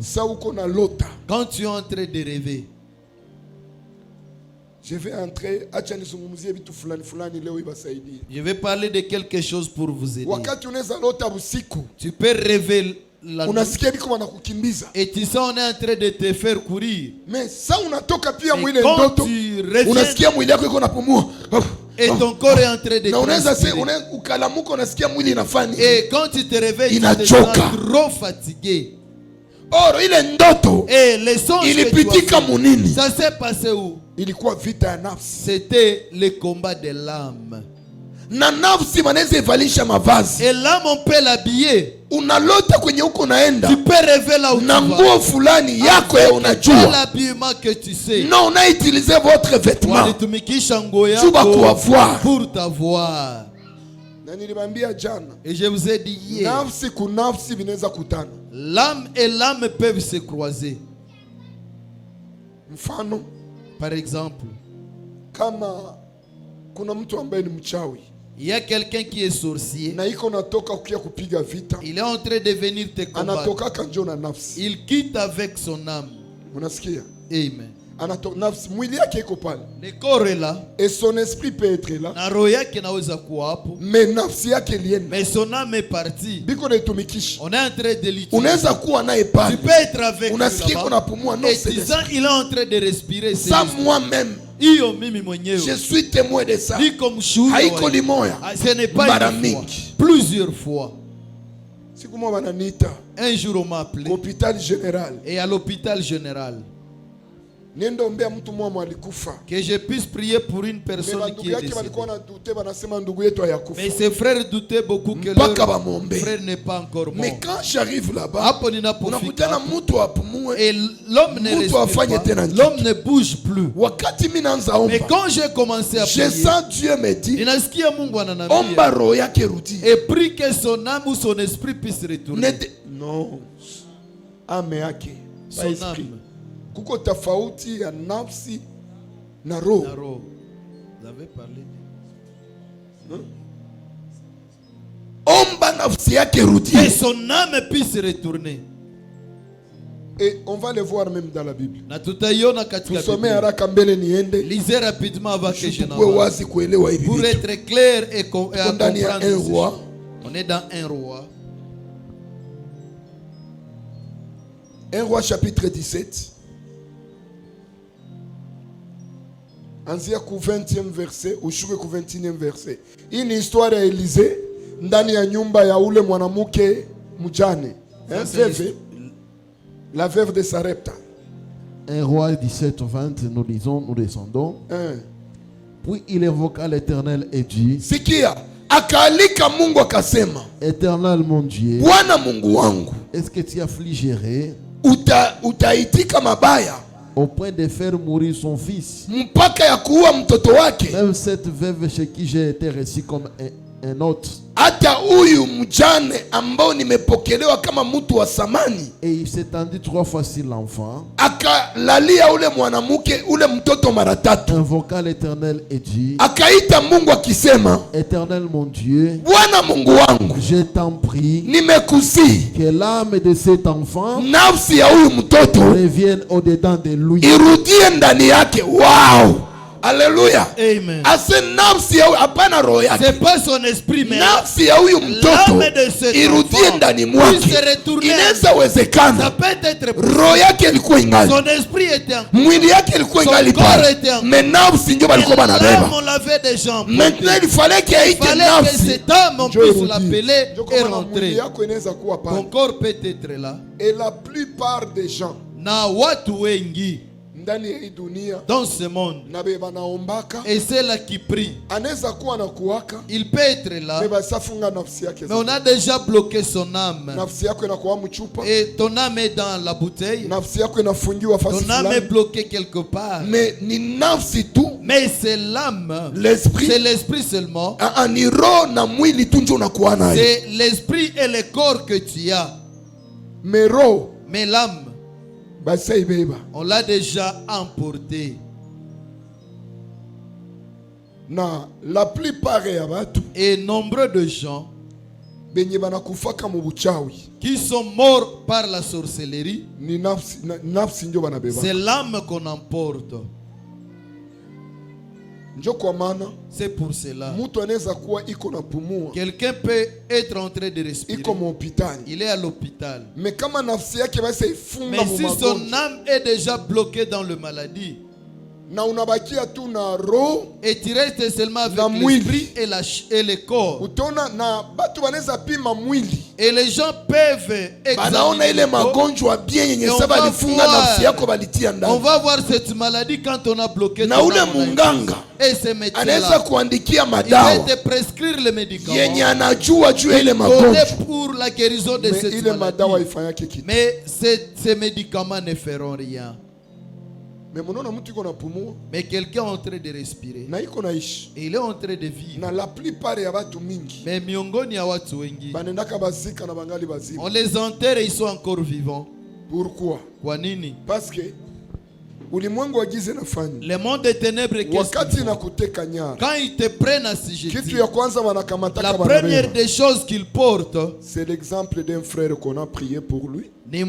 quand tu es en train de rêver, je vais parler de quelque chose pour vous aider. Tu peux rêver la nuit et tu sens on est en train de te faire courir. Mais quand tu reviens et ton corps est en train de transpirer. Et quand tu te réveilles, tu te sens trop fatigué. Et les songes ça s'est passé où? C'était le combat de l'âme. Et l'âme on peut l'habiller. Tu peux rêver là où tu vas. L'habillement que tu sais. Non, on a utilisé votre vêtement pour t'avoir. Et je vous ai dit hier, l'âme et l'âme peuvent se croiser. Par exemple, il y a quelqu'un qui est sorcier. Il est en train de venir te combattre. Il quitte avec son âme. Amen. Le corps est là. Et son esprit peut être là. Mais son âme est partie. On est en train de l'utiliser. Tu peux être avec lui là-bas. Et disant il est en train de respirer. Ça moi-même, je suis témoin de ça. Ce n'est pas une fois, plusieurs fois. Un jour on m'a appelé. Et à l'hôpital général, que je puisse prier pour une personne qui est décédée. Mais ses frères doutaient beaucoup que leur frère n'est pas encore mort. Mais quand j'arrive là-bas, et l'homme ne respire pas, l'homme ne bouge plus. Mais quand j'ai commencé à prier, Dieu me dit, et prie que son âme ou son esprit puisse retourner. Non, son âme. Kuko tofauti ya nafsi na roho. Vous avez parlé. Omba nafsi yake rudie. Que son âme puisse retourner. Et on va le voir même dans la Bible. Lisez rapidement avant que je n'avance. Pour être clair et comprendre. On est dans un roi. 1 Roi chapitre 17. Anzia ku 20e verset, ushuke ku 21e verset. Hii ni historia ya Elise ndani ya nyumba ya ule mwanamke mjane, la veuve de Sarepta. 1 Roi 17:20, nous lisons, nous descendons. Puis il évoqua l'Éternel et dit, sikia, akaalika Mungu akasema, Éternel mon Dieu, Bwana Mungu wangu, est-ce que tu affligerais utaitika mabaya au point de faire mourir son fils, mpaka ya kuua mtoto wake, même cette veuve chez qui j'ai été reçu comme un autre, hata huyu mjane ambao nimepokelewa kama mtu wa samani. Et il s'étendit 3 fois sur l'enfant, akalalia ule mwanamke ule mtoto mara 3, invoqua l'Éternel et dit, akaita Mungu akisema, Éternel mon Dieu, Bwana Mungu wangu, je t'en prie, nimekusihi que l'âme de cet enfant, nafsi ya huyu mtoto, revienne au-dedans de lui, irudie ndani yake. Wow, Alléluia. Amen. Ase nafsi ya hapana roho yake. C'est pas son esprit, mais nafsi ya huyu mtoto irudie ndani mwake. Inaweza wezekana. Ça peut être roho yake ilikuwa ingali. Son esprit était en mwili yake ilikuwa ingali pale. Mais nafsi ndio balikuwa banabeba. On l'avait des gens. Maintenant il fallait qu'il aille nafsi. Cet homme on puisse l'appeler et rentrer. Yako inaweza kuwa pale. Ton corps peut être là. Et la plupart des gens na watu wengi dans ce monde, et c'est là qui prie. Il peut être là, mais on a déjà bloqué son âme. Et ton âme est dans la bouteille. Ton âme est bloquée quelque part. Mais c'est l'âme, l'esprit, c'est l'esprit seulement. C'est l'esprit et le corps que tu as. Mais l'âme, on l'a déjà emporté. La plupart et nombreux de gens qui sont morts par la sorcellerie, c'est l'âme qu'on emporte. C'est pour cela quelqu'un peut être en train de respirer. Il est à l'hôpital. Mais si son âme est déjà bloquée dans la maladie, et tu restes seulement avec l'esprit et le corps, et les gens peuvent examiner, on va voir cette maladie quand on a bloqué ton âme. Et ce médecin-là, il va te prescrire les médicaments pour la guérison de cette maladie. Mais ces médicaments ne feront rien. Mais quelqu'un est en train de respirer. Et il est en train de vivre. Mais miongoni ya watu wengi, on les enterre et ils sont encore vivants. Pourquoi? Parce que le monde des ténèbres, quand ils te prennent à assujetti, la première des choses qu'ils portent, c'est l'exemple d'un frère qu'on a prié pour lui. Il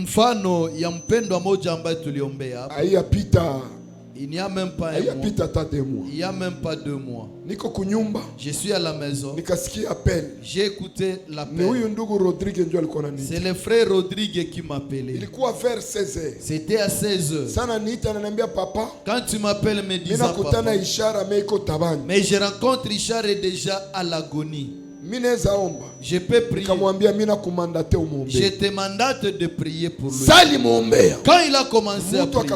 n'y a même pas un mois. Il n'y a même pas 2 mois. Je suis à la maison. J'ai écouté l'appel. C'est le frère Rodrigue qui m'a appelé. C'était à 16h. Quand tu m'appelles me disant papa, mais je rencontre Richard est déjà à l'agonie. Je peux prier. Je te mandate de prier pour lui. Quand il a commencé à prier,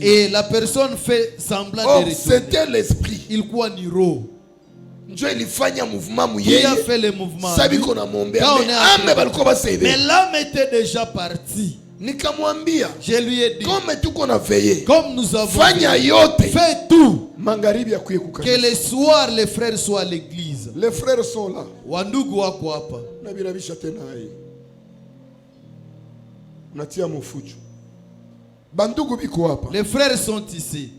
et la personne fait semblant de retourner, c'était l'esprit. Il croit Niro. Qui a fait le mouvement. Mais l'âme était déjà partie. Je lui ai dit, comme nous avons fait tout, que le soir les frères soient à l'église. Les frères sont là. Les frères sont ici.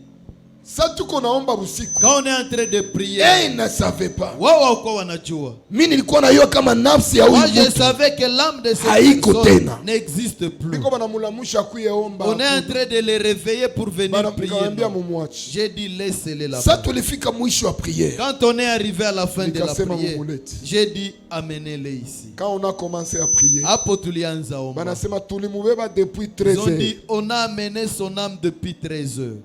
Quand on est en train de prier, ils ne savaient pas. Moi, je savais que l'âme de cette personne n'existe plus. On est en train de les réveiller pour venir prier. J'ai dit laissez-les là-bas. Quand on est arrivé à la fin de la prière, j'ai dit amenez-les ici. Quand on a commencé à prier, ils ont dit on a amené son âme depuis 13 heures.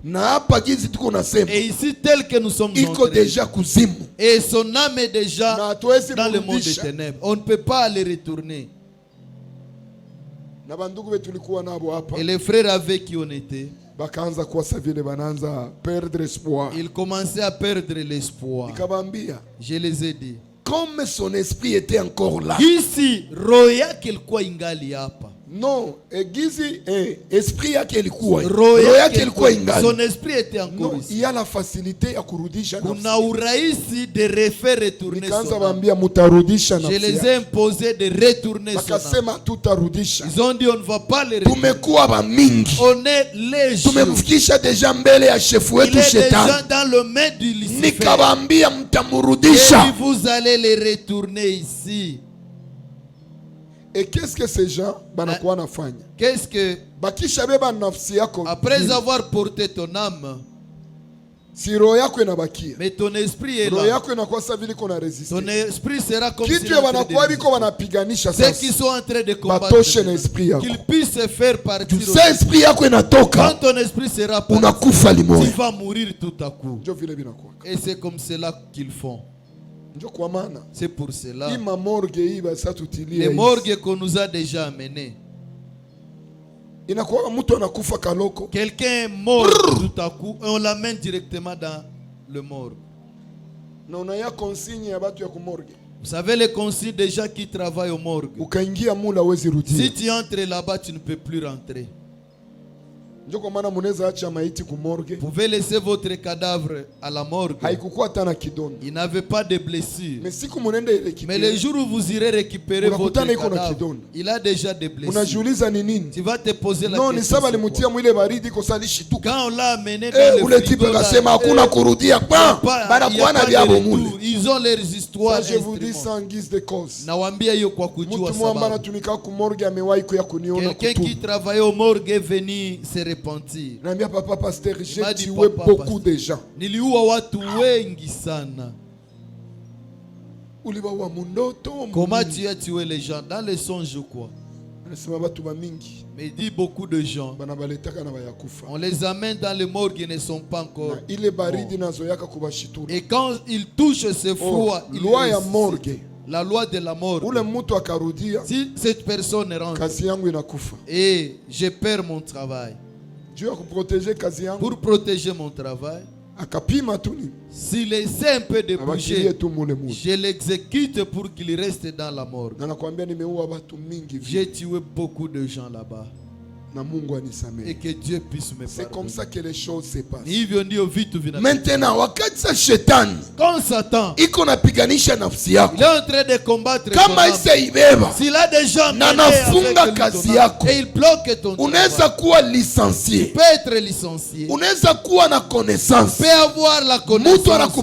Et ici, tel que nous sommes entrés, et son âme est déjà dans le monde des ténèbres. On ne peut pas les retourner. Et les frères avec qui on était, ils commençaient à perdre l'espoir. Je les ai dit, comme son esprit était encore là. Ici, roya kilikuwa ingali hapa. Non, esprit yake ilikuwa. Roho yake ilikuwa ingali. Son esprit était encore ici. Il y a la facilité ya kurudisha nafsi. Kuna urahisi de refaire retourner. Nikaanza waambia mutarudisha nafsi. Je les ai imposé de retourner son âme. Wakasema tutarudisha. Ils ont dit on ne va pas les retourner. Tumekuwa ba mingi. On est léger. Tumemfikisha deja mbele ya chef wetu Shetani. Il est déjà dans le main du Lucifer. Nikawaambia mtamrudisha. Et vous allez les retourner ici. Et qu'est-ce que ces gens banakuwa nafanya? Qu'est-ce que bakisha beba nafsi yako après avoir porté ton âme, si roho yako inabakia, mais ton esprit est là, roho yako inakuwa sasa vile kuna résister. Ton esprit sera comme kitu wanakuwa biko wanapiganisha sasa, ceux qui sont en train de combattre, batoshe na esprit yako, qu'ils puissent se faire partir. Sasa esprit yako inatoka, quand ton esprit sera parti, unakufa limoya, tu vas mourir tout à coup. Ndio vile binakuwa. Et c'est comme cela qu'ils font. C'est pour cela. Les morgues qu'on nous a déjà amenés. Quelqu'un est mort tout à coup et on l'amène directement dans le morgue. Vous savez les consignes des gens qui travaillent au morgue. Si tu entres là-bas, tu ne peux plus rentrer. Vous pouvez laisser votre cadavre à la morgue. Il n'avait pas de blessure. Mais le jour où vous irez récupérer votre cadavre, il a déjà des blessures. Tu vas te poser la question. Quand on l'a amené dans le frigo, ils ont leurs histoires. Je vous dis sans guise de cause. Quelqu'un qui travaillait au morgue est venu se repentir. Papa pasteur, j'ai tué beaucoup de gens. Comment tu as tué les gens? Dans les songes ou quoi? Mais il dit beaucoup de gens, on les amène dans le morgue, ils ne sont pas encore morts. Et quand ils touchent ce froid, la loi de la mort, si cette personne rentre et je perds mon travail, pour protéger mon travail, s'il essaie un peu de bouger, je l'exécute pour qu'il reste dans la morgue. J'ai tué beaucoup de gens là-bas. Et que Dieu puisse me pardonner. C'est comme ça que les choses se passent. Maintenant, quand Satan il est en train de combattre, s'il a déjà et il bloque ton travail, licencié. Tu peux être licencié. Tu peux avoir la connaissance.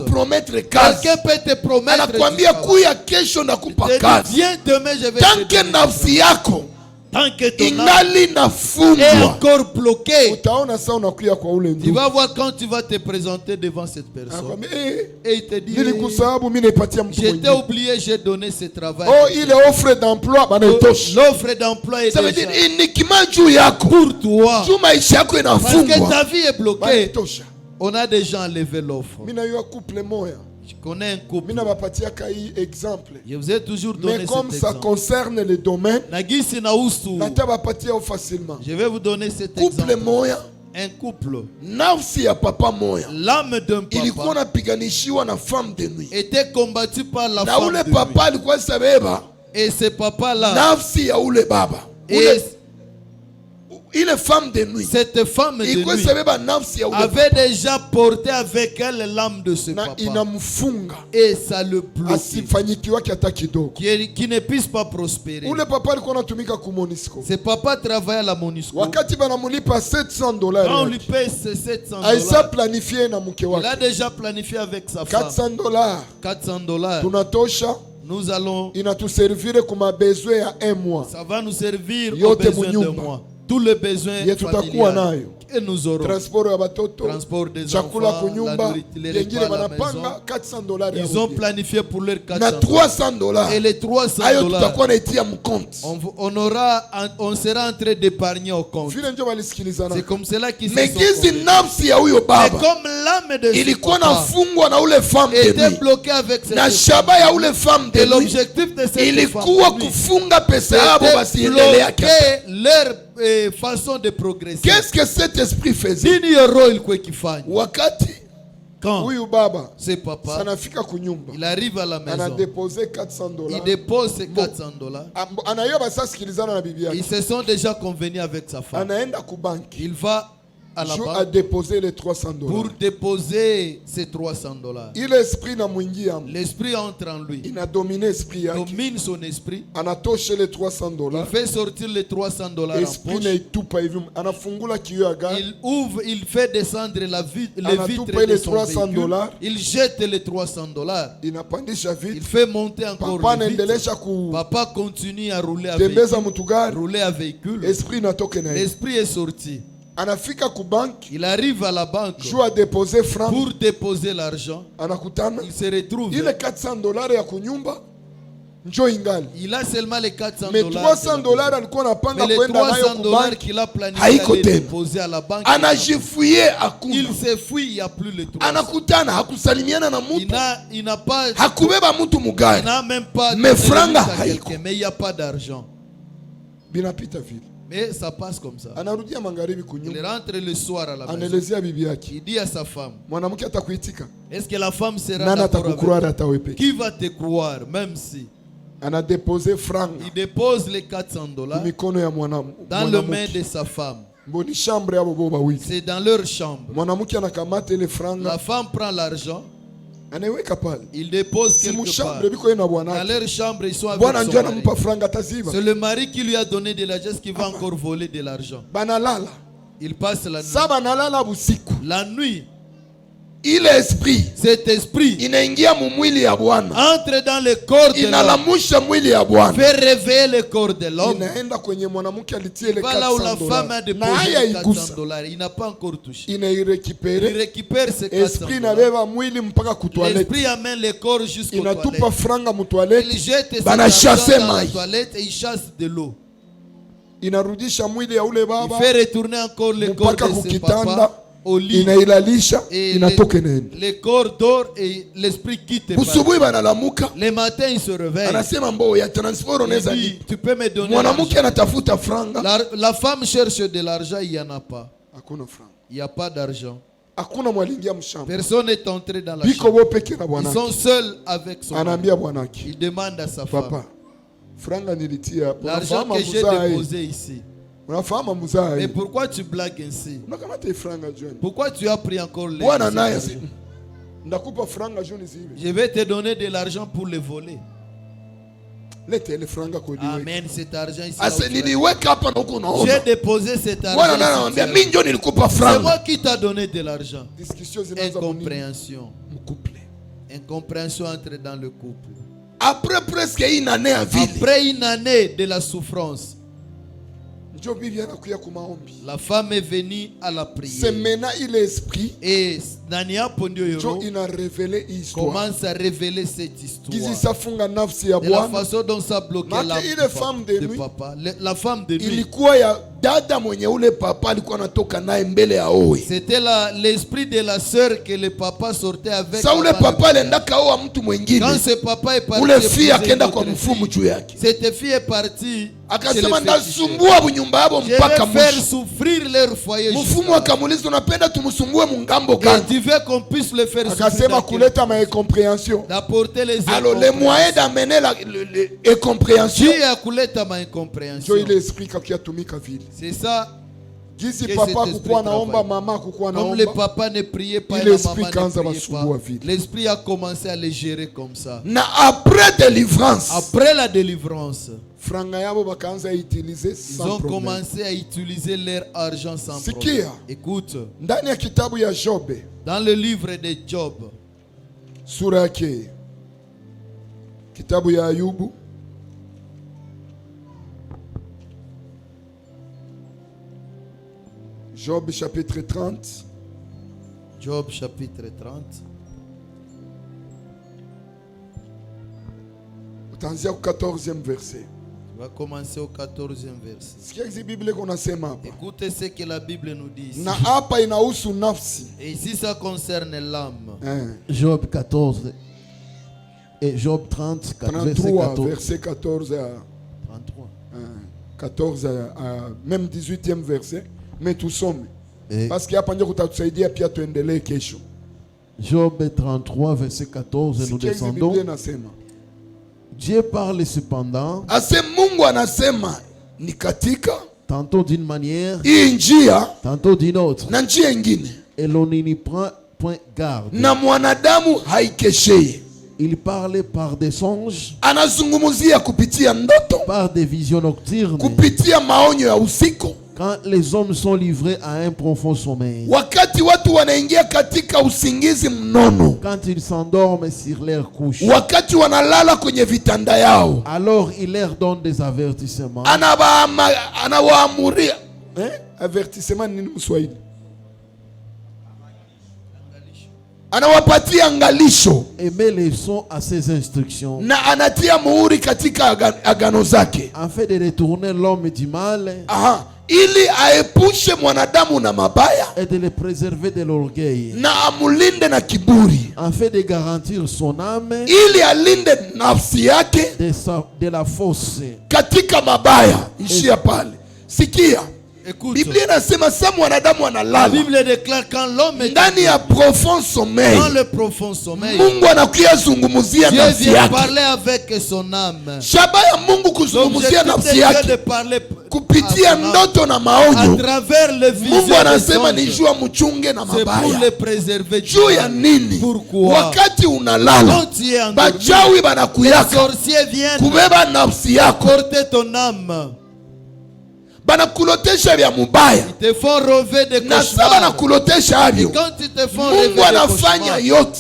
Quelqu'un peut te promettre viens demain, je vais te donner. Tant que ton âme est encore bloqué, tu vas voir quand tu vas te présenter devant cette personne. Et il te dit, je t'ai oublié, j'ai donné ce travail. Oh, il est offre d'emploi. L'offre d'emploi est déjà pour toi. Parce que ta vie est bloquée. On a déjà enlevé l'offre. Je connais un couple. Je vous ai toujours donné cet exemple. Mais comme ça concerne le domaine, je vais vous donner cet exemple. Un couple, l'âme d'un papa était combattu par la femme de nuit. Et ce papa-là, cette femme de nuit avait déjà porté avec elle l'âme de ce papa. Et ça le bloquait. Qui ne puisse pas prospérer. Ce papa travaille à la MONUSCO. Quand on lui paye ces $700, il a déjà planifié avec sa femme. $400. Nous allons. Ça va nous servir aux besoins de mois. Tous les besoins familiaux et nous aurons transport des enfants, la nourriture, les repas à la maison. Ils ont planifié pour leur $400. Et les $300, on sera en train d'épargner au compte. C'est comme cela qu'ils se sont convaincus. Comme l'âme de ce papa était bloquée avec cette femme, et l'objectif de cette femme c'était bloquer leur façon de progresser. Qu'est-ce que cet esprit faisait? Wakati quand ce papa il arrive à la maison, il dépose ses $400. Ils se sont déjà convenus avec sa femme. Il va à la banque a déposé les $300 pour déposer ces $300. L'esprit entre en lui. Il a dominé domine son esprit. Les $300. Il fait sortir les $300 en poche. Il ouvre, il fait descendre les vitres de son véhicule. Il jette les $300. Il fait monter encore les vitres. Papa continue à rouler à véhicule. L'esprit est sorti. Il arrive à la banque pour déposer l'argent. Il se retrouve. Il a seulement les $400. Mais les $300 qu'il a planifié de déposer à la banque, il s'est fui, il n'y a plus les $300. Il n'a pas, il n'a même pas de quelqu'un, mais il n'y a pas d'argent. Mais ça passe comme ça. Il rentre le soir à la maison. Il dit à sa femme, est-ce que la femme sera d'accord avec toi? Qui va te croire, même si il dépose les $400 dans les mains de sa femme. C'est dans leur chambre. La femme prend l'argent. Il dépose quelque part. Dans leur chambre, ils sont avec son mari. C'est le mari qui lui a donné de l'argent qui va encore voler de l'argent. Il passe la nuit. La nuit, cet esprit entre dans le corps de l'homme, fait réveiller le corps de l'homme. Il va là où la femme a déposé $400. Il n'a pas encore touché. Il récupère ses $400. L'esprit amène le corps jusqu'au toilette. Il jette ses $400 dans la toilette et il chasse de l'eau. Il fait retourner encore le corps de ses papas au lit. Et le corps dort et l'esprit quitte. Le matin, il se réveille. Il dit, tu peux me donner l'argent. La femme cherche de l'argent, il n'y en a pas. Il n'y a pas d'argent. Personne n'est entré dans la chambre. Ils sont seuls avec son mari. Il demande à sa femme, l'argent que j'ai déposé ici, mais pourquoi tu blagues ainsi? Pourquoi tu as pris encore les argent? Je vais te donner de l'argent pour le voler. Amen, cet argent ici. J'ai déposé cet argent. C'est moi qui t'a donné de l'argent. Incompréhension. Incompréhension entre dans le couple. Après presque une année à vivre. Après une année de la souffrance, la femme est venue à la prière. C'est maintenant l'esprit. Et Nania Pondioyoro commence à révéler cette histoire. De la façon dont ça bloquait l'âme de papa. La femme de nuit. C'était l'esprit de la sœur que le papa sortait avec. Quand ce papa est parti, cette fille est partie. Je vais faire souffrir leur foyer. Tu veux qu'on puisse le faire souffrir. D'apporter les moyens d'amener l'incompréhension. C'est ça. Comme le papa ne priait pas et la maman ne priait pas, l'esprit a commencé à les gérer comme ça. Après la délivrance, ils ont commencé à utiliser leur argent sans problème. Écoute, dans le livre de Job, kitabu ya Ayubu, Job chapitre 30. Job chapitre 30. Utaanzia au 14e verset. On va commencer au 14e verset. Sikia hizi Biblia kunasema hapa. Écoutez ce que la Bible nous dit ici. Na hapa inahusu nafsi. Et ici ça concerne l'âme. Job 14 et Job 30, 33, verset 14 à 33. 14 à même 18e verset. Mais tout sommes. Parce qu'il y a pas de kutatusaidia pia tuendelee kesho. Job 33 verset 14 nous descendons. Dieu parle cependant. Ase Mungu anasema ni katika tantôt d'une manière, hii njia, tantôt d'une autre. Na njia ingine. Et l'on n'y prend point garde. Na mwanadamu haikeshei. Il parle par des songes. Anazungumzia kupitia ndoto. Par des visions nocturnes. Kupitia maonyo ya usiku. Quand les hommes sont livrés à un profond sommeil. Wakati watu wanaingia katika usingizi mnono. Quand ils s'endorment sur leur couche. Wakati wanalala kwenye vitanda yao. Alors il leur donne des avertissements. Anawaamuria. Avertissement ni Mswahili. Anawapatia angalisho. Et met les sons à ses instructions. Na anatia muhuri katika agano zake. En fait de retourner l'homme du mal. Ili aepushe mwanadamu na mabaya. Et de le préserver de l'orgueil. Na amulinde na kiburi. En fait de garantir son âme. Ili alinde nafsi yake. De la fosse. Katika mabaya. Ishia pale. Sikia. Écoute, Biblia inasema sa mwanadamu analala. La Bible déclare quand l'homme est ndani ya profond sommeil. Dans le profond sommeil. Mungu anakuya zungumzia nafsi Dieu vient yake. parler avec son âme. Shaba ya Mungu kuzungumzia nafsi yake. Kupitia ndoto na maonyo. À travers le vision. Mungu anasema ni jua mchunge na mabaya. C'est pour le préserver. Juu ya nini? Pourquoi? Wakati unalala. Bachawi banakuyaka. Les sorciers viennent kubeba nafsi yako. Porter ton âme. Banakulotesha vya mubaya. Ils te font rêver de cauchemars. Na saba banakulotesha havyo. Quand ils te font rêver de Mungu anafanya yote.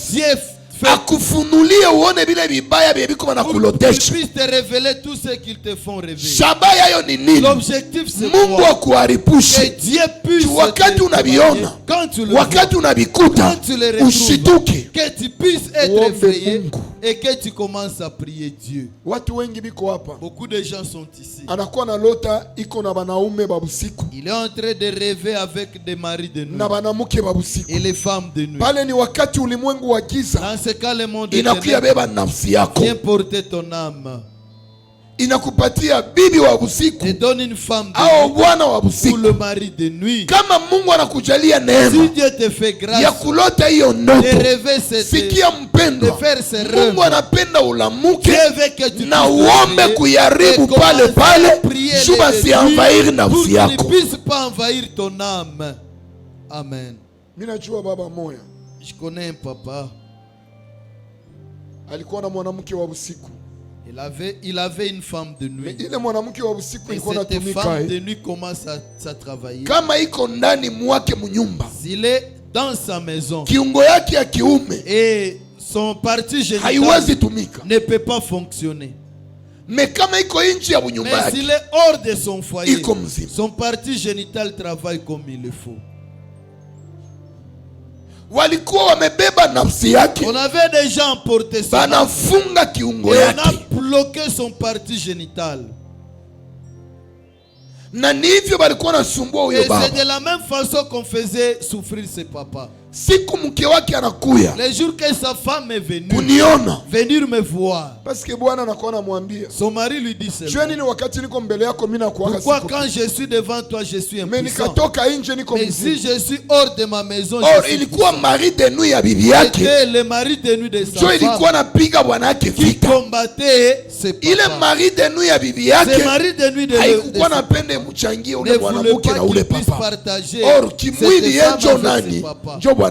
Akufunulie uone vile vibaya vya biko banakulotesha. Ils puissent te révéler tout ce qu'ils te font rêver. Shaba yayo ni nini? L'objectif c'est Mungu akuharipushe. Que Dieu puisse wakati unaviona. Wakati unavikuta. Ushituke. Que tu puisses être effrayé. Et que tu commences à prier Dieu. Watu wengi biko hapa. Beaucoup de gens sont ici. Anakuwa na lota iko na banaume babusiku. Il est en train de rêver avec des maris de nuit. Na banamuke babusiku. Et les femmes de nuit. Pale ni wakati ulimwengu wa giza. Dans ce cas le monde inakuya beba nafsi yako. Viens porter ton âme. Inakupatia bibi wa usiku. Te donne une femme de nuit. Au bwana wa usiku. Ou le mari de nuit. Kama Mungu anakujalia neema. Si Dieu te fait grâce. Ya kulota hiyo ndoto. De rêver cette. Sikia mpendo. De faire ses rêves. Mungu anapenda ulamuke. Na uombe kuyaribu pale pale. Juba si envahir nafsi yako. Pour qu'il ne puisse pas envahir ton âme. Amen. Mimi najua baba moya. Je connais un papa. Alikuwa na mwanamke wa usiku. Il avait une femme de nuit. Ile mwanamke wa usiku ilikuwa inatumika. Cette femme de nuit commence à travailler. Kama iko ndani mwake mnyumba. S'il est dans sa maison. Kiungo yake ya kiume. Et son parti génital haiwezi tumika. Ne peut pas fonctionner. Mais kama iko nje ya nyumba yake. Mais s'il est hors de son foyer. Iko mzima. Son parti génital travaille comme il le faut. Walikuwa wamebeba nafsi yake. On avait déjà emporté ça. Banafunga kiungo yake. On a bloqué son parti génital. Na ndivyo balikuwa nasumbua huyo baba. Et c'est de la même façon qu'on faisait souffrir ses papas. Siku mke wake anakuya. Les jours que sa femme est venue. Kuniona. Venir me voir. Parce que bwana anakuwa anamwambia. Son mari lui dit cela. Je nini wakati niko mbele yako mimi nakuaga siku. Pourquoi quand je suis devant toi je suis impuissant. Mais nikatoka nje niko mzima. Mais si je suis hors de ma maison je suis. Ilikuwa mari de nuit ya bibi yake. C'était le mari de nuit de sa femme. Ilikuwa napiga bwana yake vita. Qui combattait ses papas. Ile mari de nuit ya bibi yake. Ce mari de nuit de haikuwa napende mchangie ule mwanamke na ule papa. Or kimwili yenjo nani? Jo bwana.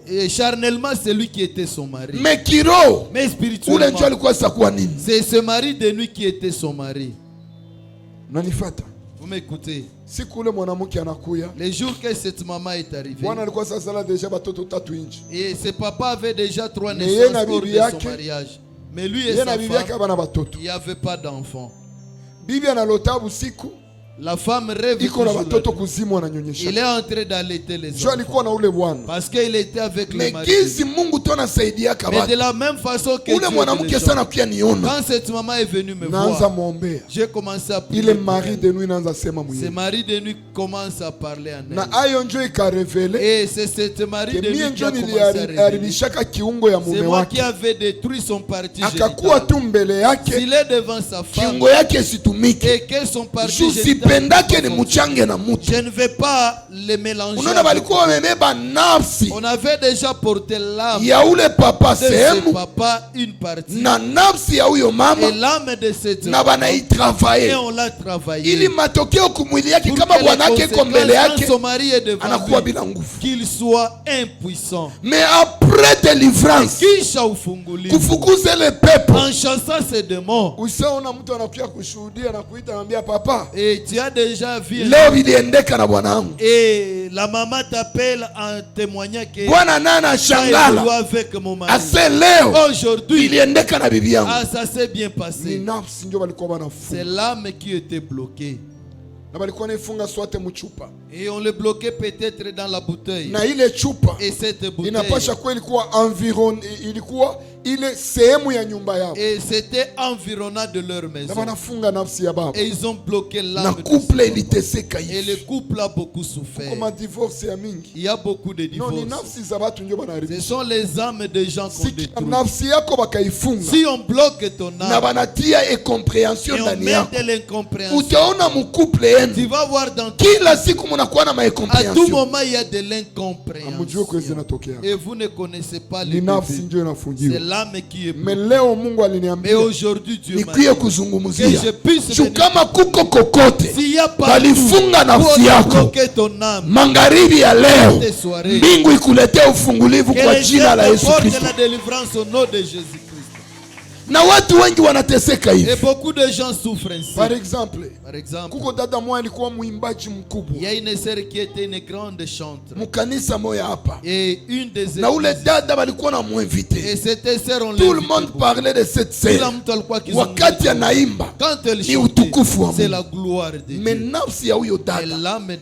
Et charnellement c'est lui qui était son mari. Mais kiro. Mais spirituellement. Ule njo alikuwa sakuwa nini? C'est ce mari de nuit qui était son mari. Nanifata. Vous m'écoutez? Siku ule mwanamke anakuya. Les jours que cette maman est arrivée. Bwana alikuwa sasa la deja batoto 3 nje. Et ce papa avait déjà 3 naissances lors de son mariage. Mais lui et sa femme, il n'y avait pas d'enfant. Bibi analota usiku. La femme rêve. Il est en train d'allaiter les enfants. Parce qu'il était avec le mari. Mais de la même façon que quand cette maman est venue me voir, j'ai commencé à prier. Ce mari de nuit commence à parler en elle. Et c'est cette mari de nuit qui a commencé à révéler. C'est moi qui avais détruit son parti génital. S'il est devant sa femme et que son parti génital, je ne vais pas les mélanger. On avait déjà porté l'âme de ce papa une partie et l'âme de cette femme, et on l'a travaillé pour que son mari est devant lui, qu'il soit impuissant. Mais après délivrance, en chassant ces démons, et tu as déjà vu, et la maman t'appelle en témoignant que avec mon mari. Aujourd'hui, ça s'est bien passé. C'est l'âme qui était bloquée. Et on le bloquait peut-être dans la bouteille. Et cette bouteille, et c'était environnant de leur maison. Et ils ont bloqué l'âme. Et le couple a beaucoup souffert. Il y a beaucoup de divorces. Ce sont les âmes des gens qu'on détruit. Si on bloque ton âme et on met de l'incompréhension, tu vas voir dans à tout moment il y a de l'incompréhension. Et vous ne connaissez pas les bébés. C'est l'âme qui est bloquée. Mais aujourd'hui Dieu m'a dit que je puisse s'il n'y a pas pour bloquer ton âme, magharibi ya leo mbingu ikuletee ufungulivu kwa jina la Yesu Kristo. La délivrance au nom de Jésus. Na watu wengi wanateseka hivi. Et beaucoup de gens souffrent ainsi. Par exemple, kuko dada mmoja alikuwa muimbaji mkubwa. Il y a une sœur qui était une grande chanteuse. Mukanisa moja hapa. Et une des na ule dada walikuwa na muinvite. Et cette sœur on tout le monde parlait de cette sœur. Wakati anaimba ni utukufu wa Mungu. C'est la gloire de Dieu. Mais nafsi ya huyo dada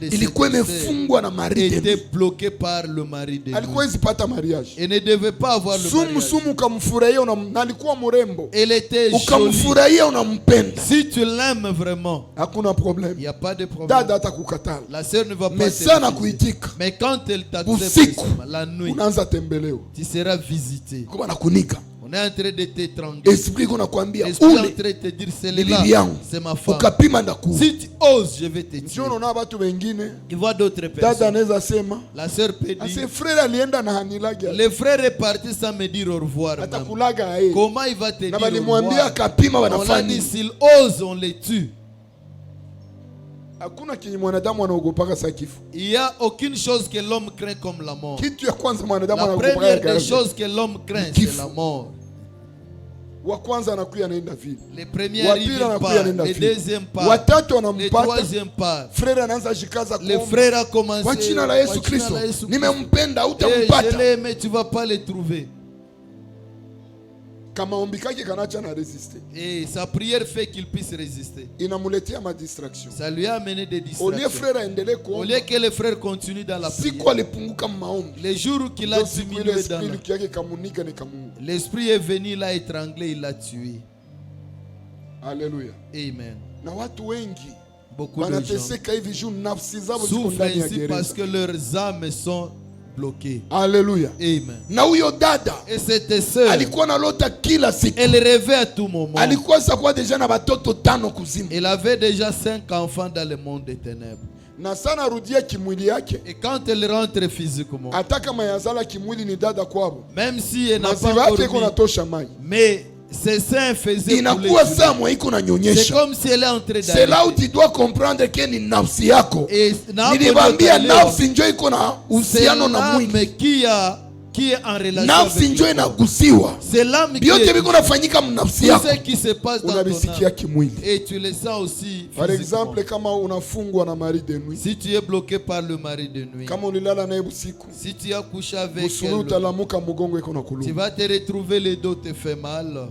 ilikuwa imefungwa na mari. Était bloquée par le mari de. Alikuwa isipata mariage. Et ne devait pas avoir le mariage. Sumu kamfurahia na alikuwa mrembo. Elle était ukamfurahia unampenda. Si tu l'aimes vraiment, hakuna problème. Il y a pas de problème. Dada atakukatala. La sœur ne va pas mais sana kuitika. Mais quand elle t'accepte la nuit, unaanza tembeleo. Tu seras visité. Kwa nakunika. On est en train de t'étrangler. Esprit kunakwambia ule est en train de te dire c'est ma femme. Ukapima ndaku. Si tu oses, je vais te tuer. Njoo na watu wengine. Il voit d'autres personnes. Dada anaweza sema. La sœur peut dire. Ase frère alienda na hanilaga. Le frère est parti sans me dire au revoir. Atakulaga yeye. Comment il va te dire au revoir? Walimwambia akapima wanafanya. On a dit s'il ose, on les tue. Il n'y a aucune chose que l'homme craint comme la mort. La première des choses que l'homme craint, c'est la mort. Le premier arrive pas, le deuxième pas, le troisième pas. Le frère a commencé. Je l'aime, mais tu ne vas pas le trouver. Et sa prière fait qu'il puisse résister. Ça lui a amené des distractions. Au lieu que le frère continue dans la prière, les jours qu'il a diminué dans l'esprit est venu, l'a étranglé, il l'a tué. Alléluia. Amen. Beaucoup de gens souffrent ainsi parce que leurs âmes sont bloqué. Alléluia. Amen. Na huyo dada, et cette sœur, alikuwa nalota kila siku. Elle rêvait à tout moment. Alikuwa sakuwa deja na batoto 5 kuzimu. Elle avait déjà 5 enfants dans le monde des ténèbres. Na sana rudia kimwili yake. Et quand elle rentre physiquement, ataka mayazala kimwili ni dada kwabo. Même si elle n'a pas encore mais ses seins faisaient inakuwa samwa iko na nyonyesha. C'est comme si elle est en train d'aller. C'est là où tu dois comprendre que ni nafsi yako. Nilibambia nafsi njoo iko na uhusiano na mwili. Qui est en relation nafsi njoo inagusiwa. C'est l'âme qui biote biko nafanyika mnafsi yako. Tout ce qui se passe dans ton âme. Kimwili. Et tu le sens aussi. Par exemple, kama unafungwa na mari de nuit. Si tu es bloqué par le mari de nuit. Kama ulilala naye usiku. Si tu as couché avec elle. Tu vas te retrouver, le dos te fait mal.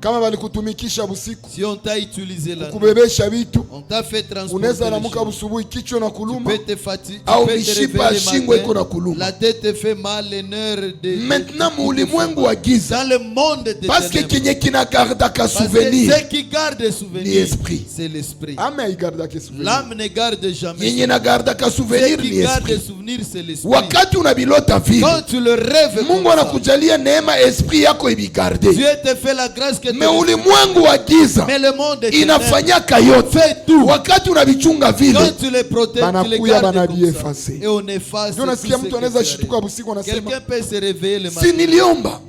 Kama balikutumikisha busiku, si on t'a utilisé la nuit, kubebesha vitu, on t'a fait transporter, unaweza lamuka busubuhi kichwa na kuluma, tu peux te fatiguer, au mishipa shingo iko na kuluma. La tête te fait mal, les nerfs de maintenant mulimwengu wa giza, dans le monde de parce que kenye kina garda ka souvenir, ce qui garde souvenir, ni esprit, c'est l'esprit. ame igarda ke souvenir, l'âme ne garde jamais. yenye na garda ka souvenir ni esprit. Souvenir, c'est l'esprit. Wakati unabilota vile, quand tu le rêves, Mungu anakujalia neema esprit yako ibigarde. Dieu te fait la grâce que me ulimwengu wa giza inafanyaka yote. Wakati unavichunga vile, quand tu les protèges, banakuya banabiefase. Et on efface. Ndio nasikia mtu anaweza shituka usiku anasema, quelqu'un peut se réveiller le matin, si niliomba,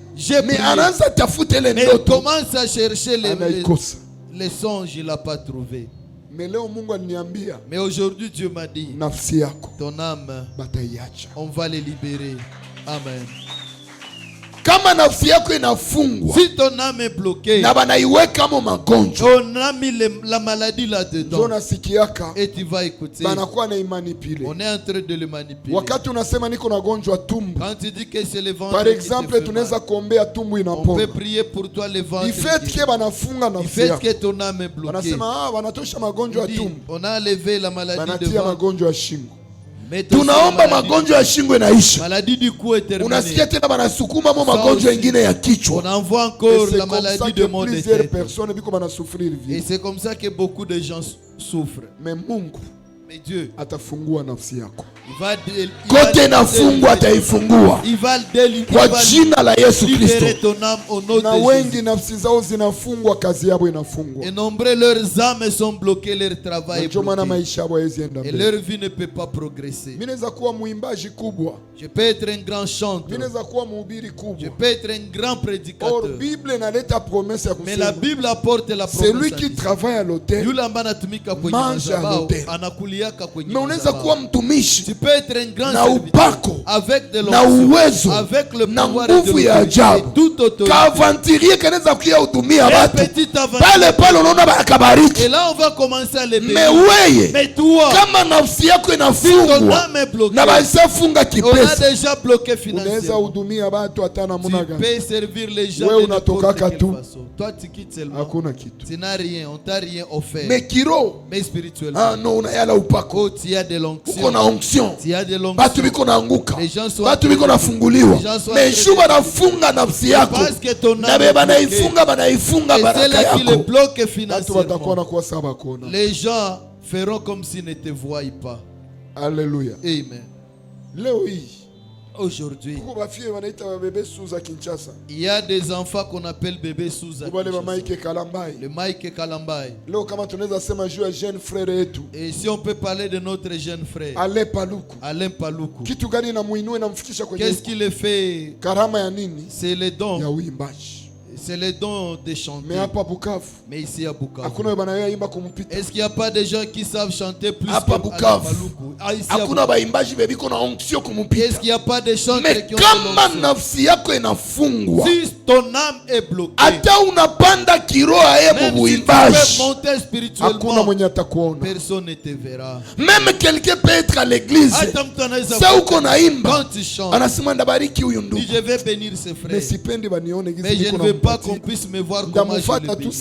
mais anaanza tafuta ile ndoto, ndoto, commence à chercher les songes, il l'a pas trouvé. Mais leo Mungu aliniambia, mais aujourd'hui Dieu m'a dit, nafsi yako, ton âme, bataiacha, on va les libérer. Amen. Kama nafsi yako inafungwa, si ton âme est bloquée, na banaiweka mo magonjwa, on a mis la maladie là-dedans, Jona sikiaka, et tu vas écouter, banakuwa na imanipule. On est en train de le manipuler. Wakati unasema niko na gonjwa tumbo, quand tu dis que c'est le ventre, par exemple, tunaweza kuombea tumbo inapona, on peut prier pour toi le ventre, il fait que banafunga nafsi yako, yako, il fait que ton âme est bloquée, banasema banatosha magonjwa ya tumbo, on a enlevé la maladie de banatia ventre, magonjwa ya shingo. Tunaomba magonjwa ya shingo inaisha, maladie du cou est terminée, unasikia tena banasukuma mo magonjwa mengine ya kichwa, on envoie encore la maladie de maux de tête, personnes biko banasufrir vile, et c'est comme ça que beaucoup de gens souffrent. Mais Mungu, mais Dieu atafungua nafsi yako, kote nafungwa ataifungua kwa jina la Yesu Kristo. Na wengi nafsi zao zinafungwa, kazi yao inafungwa, et nombreux leurs âmes sont bloquées, leur travail est bloqué, maisha yao hayaenda et mbele. leur vie ne peut pas progresser. Mimi naweza kuwa muimbaji kubwa, je peux être un grand chanteur, mimi naweza kuwa mhubiri kubwa, je peux être un grand prédicateur, or Bible inaleta promesse ya kusema, mais la Bible apporte la promesse, celui qui travaille à l'hôtel yule ambaye anatumika kwenye madhabahu anakuliaka kwenye madhabahu. Unaweza kuwa mtumishi, tu peux être un grand na upako, avec de na uwezo, avec le na pouvoir nguvu ya ajabu, kavantirier kanaweza kuja hudumia watu pale pale, unaona bakabariki. Et là on va commencer à les bénir. Mais toi, kama nafsi yako inafungwa na baisafunga kipesa, déjà bloqué financièrement, unaweza hudumia watu hata namna gani? Tu peux servir les gens, wewe unatoka tu, toi tu quittes seulement, hakuna kitu, tu n'as rien, on t'a rien offert. Mais kiro, mais spirituellement, ah non, unayala upako, tu as de l'onction, uko na onction, tu as de l'onction, batu biko naanguka, les gens sont, batu biko nafunguliwa, mais shuba nafunga nafsi yako, na beba naifunga baraka yako, batu watakuwa na kuwa saba kona. Les gens feront comme s'ils ne te voyaient pas. Alléluia. Amen. Leo hii, aujourd'hui, il y a des enfants qu'on appelle bébés sous le Mike Kalambai. Et si on peut parler de notre jeune frère Alain Paluku, qu'est-ce qu'il a fait? C'est le don. C'est le don de chanter. Mais ici à Bukavu, est-ce qu'il n'y a pas de gens qui savent chanter plus que Paluku? Est-ce qu'il n'y a pas de chanteurs qui ont de l'onction? Si ton âme est bloquée, même si tu peux monter spirituellement, personne ne te verra. Même quelqu'un peut être à l'église, quand tu chantes, je vais bénir ce frère, mais je ne veux pas qu'on puisse me voir comme je le bénis.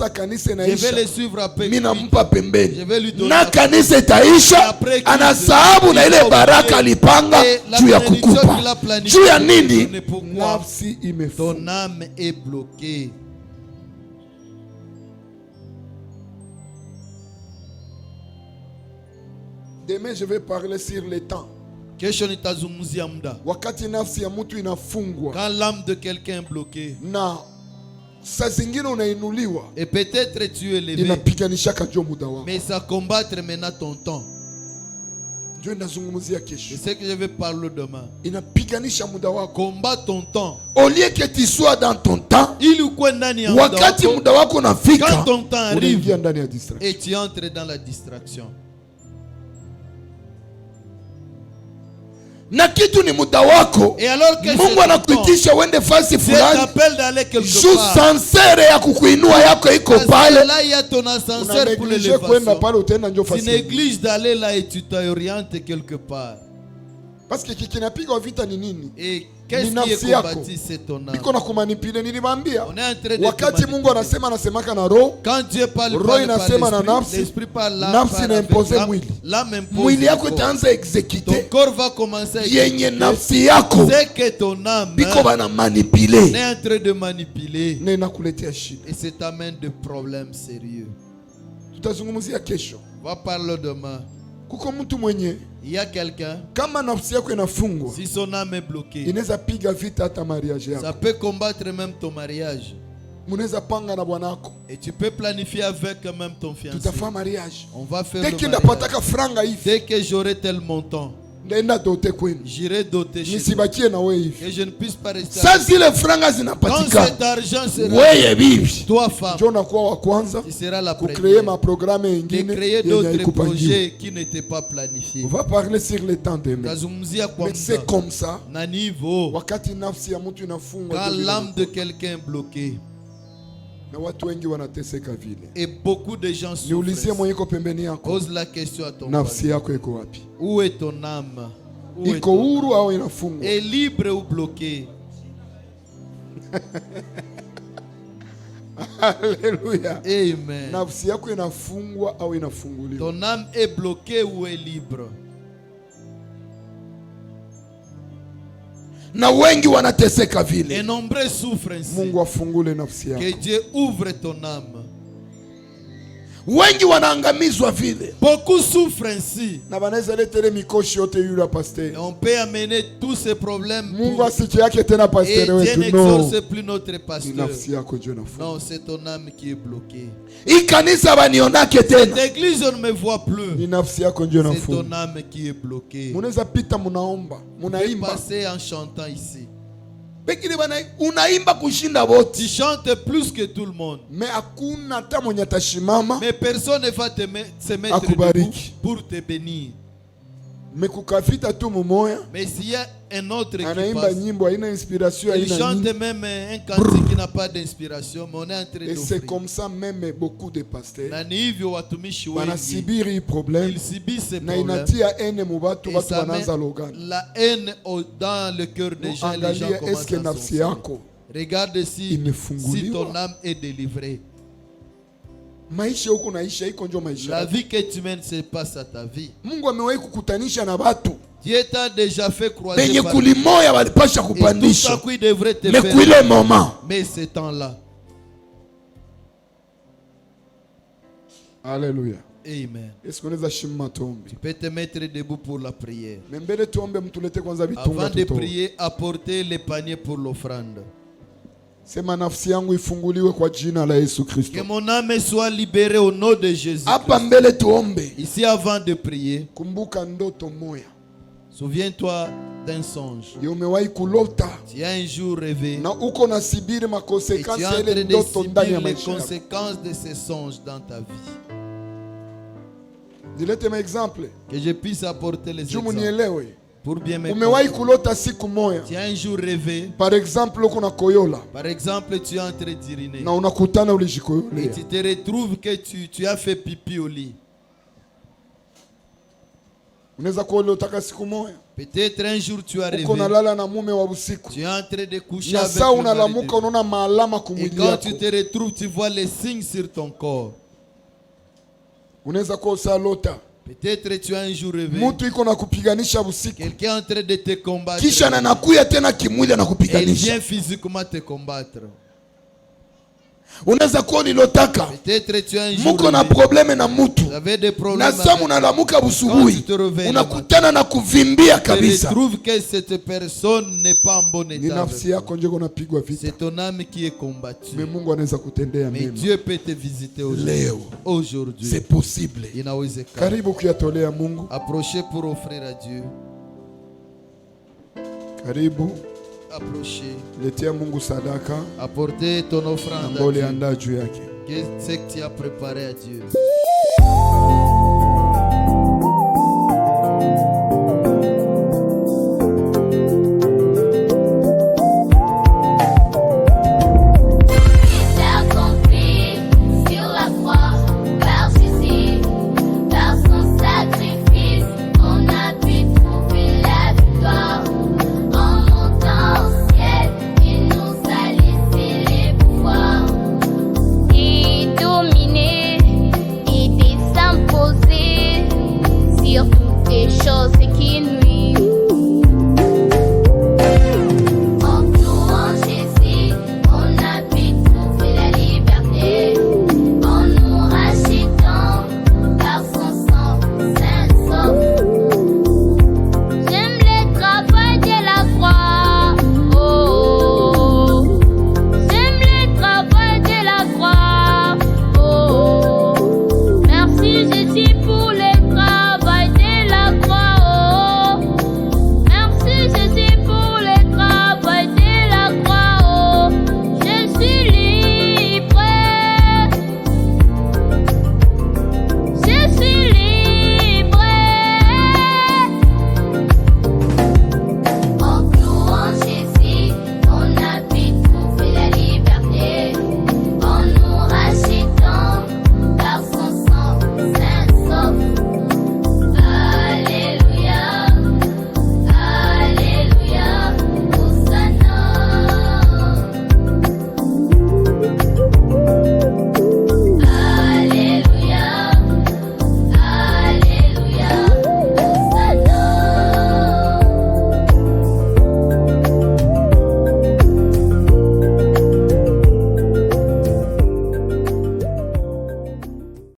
Je vais le suivre après. Je vais lui donner na kanisa itaisha, anasahabu na ile baraka alipanga juu ya kukupa. Juu ya nini? Nafsi imefunga. Ton âme est bloquée. Demain je vais parler sur le temps. Kesho nitazungumzia muda. Wakati nafsi ya mtu inafungwa, quand l'âme de quelqu'un est bloquée, na saa zingine unainuliwa, et peut-être tu es élevé, inapiganishaka juu muda wako, mais ça combattre maintenant ton temps. Dieu nazungumzia kesho. C'est ce que je vais parler demain. Inapiganisha muda wako. Combat ton temps. Au lieu que tu sois dans ton temps, ili ukuwe ndani ya muda wako. Wakati muda wako unafika, quand ton temps arrive, ndani ya distraction. Et tu entres dans la distraction. Na kitu ni muda wako. Mungu anakuitisha uende fasi fulani, juu sansere ya kukuinua yako iko pale. Unaneglige kwenda pale, utaenda njo fasi. Tu négliges d'aller là et tu t'orientes quelque part. Parce que kinapiga vita ni nini? Et Qu'est-ce qui est combattu? C'est ton âme. On est en train de wakati Mungu anasemaka na roho, quand Dieu parle par l'esprit parle nafsi na impose mwili. Mwili yako itaanza exécuter. Ton corps va commencer à yenye nafsi yako. C'est que ton âme biko bana manipuler. est en train de manipuler. Et ça t'amène de problèmes sérieux. Tutazungumzia kesho. On va parler demain. Kuko mtu mwenye il y a quelqu'un, kama nafsi yako inafungwa, si son âme est bloquée, inaweza piga vita hata mariage yako. Ça peut combattre même ton mariage. Munaweza panga na bwanako. Et tu peux planifier avec même ton fiancé. Tutafanya mariage. On va faire le mariage. Dès que j'aurai tel montant, j'irai doter chez vous. Que je ne puisse pas rester. Quand cet argent sera toi femme, tu seras la première de créer d'autres projets qui n'étaient pas planifiés. On va parler sur le temps demain. Mais c'est comme ça. Quand l'âme de quelqu'un est bloquée, et beaucoup de gens souffrent. Pose la question à ton voisin. Où est ton âme? Est libre ou bloquée? Alléluia. Amen. Ton âme est bloquée ou est libre? Na wengi wanateseka vile. Et nombreux souffrent ainsi. Mungu afungule nafsi yako. Que Dieu ouvre ton âme. Wengi wanaangamizwa vile. Beaucoup souffrent ainsi. Na banaweza letere mikoshi yote yule pasteur. On peut amener tous ces problèmes. Mungu asiki yake tena pasteur wetu. Et Dieu n'exauce plus notre pasteur. Nafsi yako Dieu nafunga. Non, c'est ton âme qui est bloquée. Ikanisa banionake tena. Cette église on ne me voit plus. Ni nafsi yako Dieu nafunga. C'est ton âme qui est bloquée. Munaweza pita munaomba, munaimba. Passer en chantant ici. Tu chantes plus que tout le monde. Mais personne ne va se mettre debout pour te bénir. Mais s'il y a un autre qui passe, il chante même un cantique qui n'a pas d'inspiration, mais on est en train et c'est comme ça même beaucoup de pasteurs ils subissent problème. Ils subissent ces problèmes. Et ça met la haine dans le cœur des gens. Les gens commencent à souffrir. Regarde si ton âme est délivrée. La vie que tu mènes, c'est pas ça ta vie. Dieu t'a déjà fait croiser par et tout à coup il devrait te faire. Mais ce temps-là. Alléluia. Amen. Tu peux te mettre debout pour la prière. Avant de prier, apportez les paniers pour l'offrande. Que mon âme soit libérée au nom de Jésus. Ici avant de prier, souviens-toi d'un songe. Tu as un jour rêvé. Et tu es en train de subir les conséquences de ces songes dans ta vie. Que je puisse apporter les exemples. Pour bien me comprendre. Tu as un jour rêvé. Par exemple, tu es en train d'uriner. Et tu te retrouves que tu as fait pipi au lit. Peut-être un jour tu as rêvé. Tu es en train de coucher avec le mari. Et quand tu te retrouves, tu vois les signes sur ton corps. Peut-être tu as un jour rêvé. Quelqu'un est en train de te combattre. Et il vient physiquement te combattre. Peut-être tu as un jour rêvé. Vous avez des problèmes avec. Quand tu te réveilles, tu trouves que cette personne n'est pas en bon état. C'est ton âme qui est combattue. Mais Dieu peut te visiter aujourd'hui. C'est possible. Approchez pour offrir à Dieu. Approchez. Apportez ton offrande à Dieu. Qu'est-ce que tu as préparé à Dieu?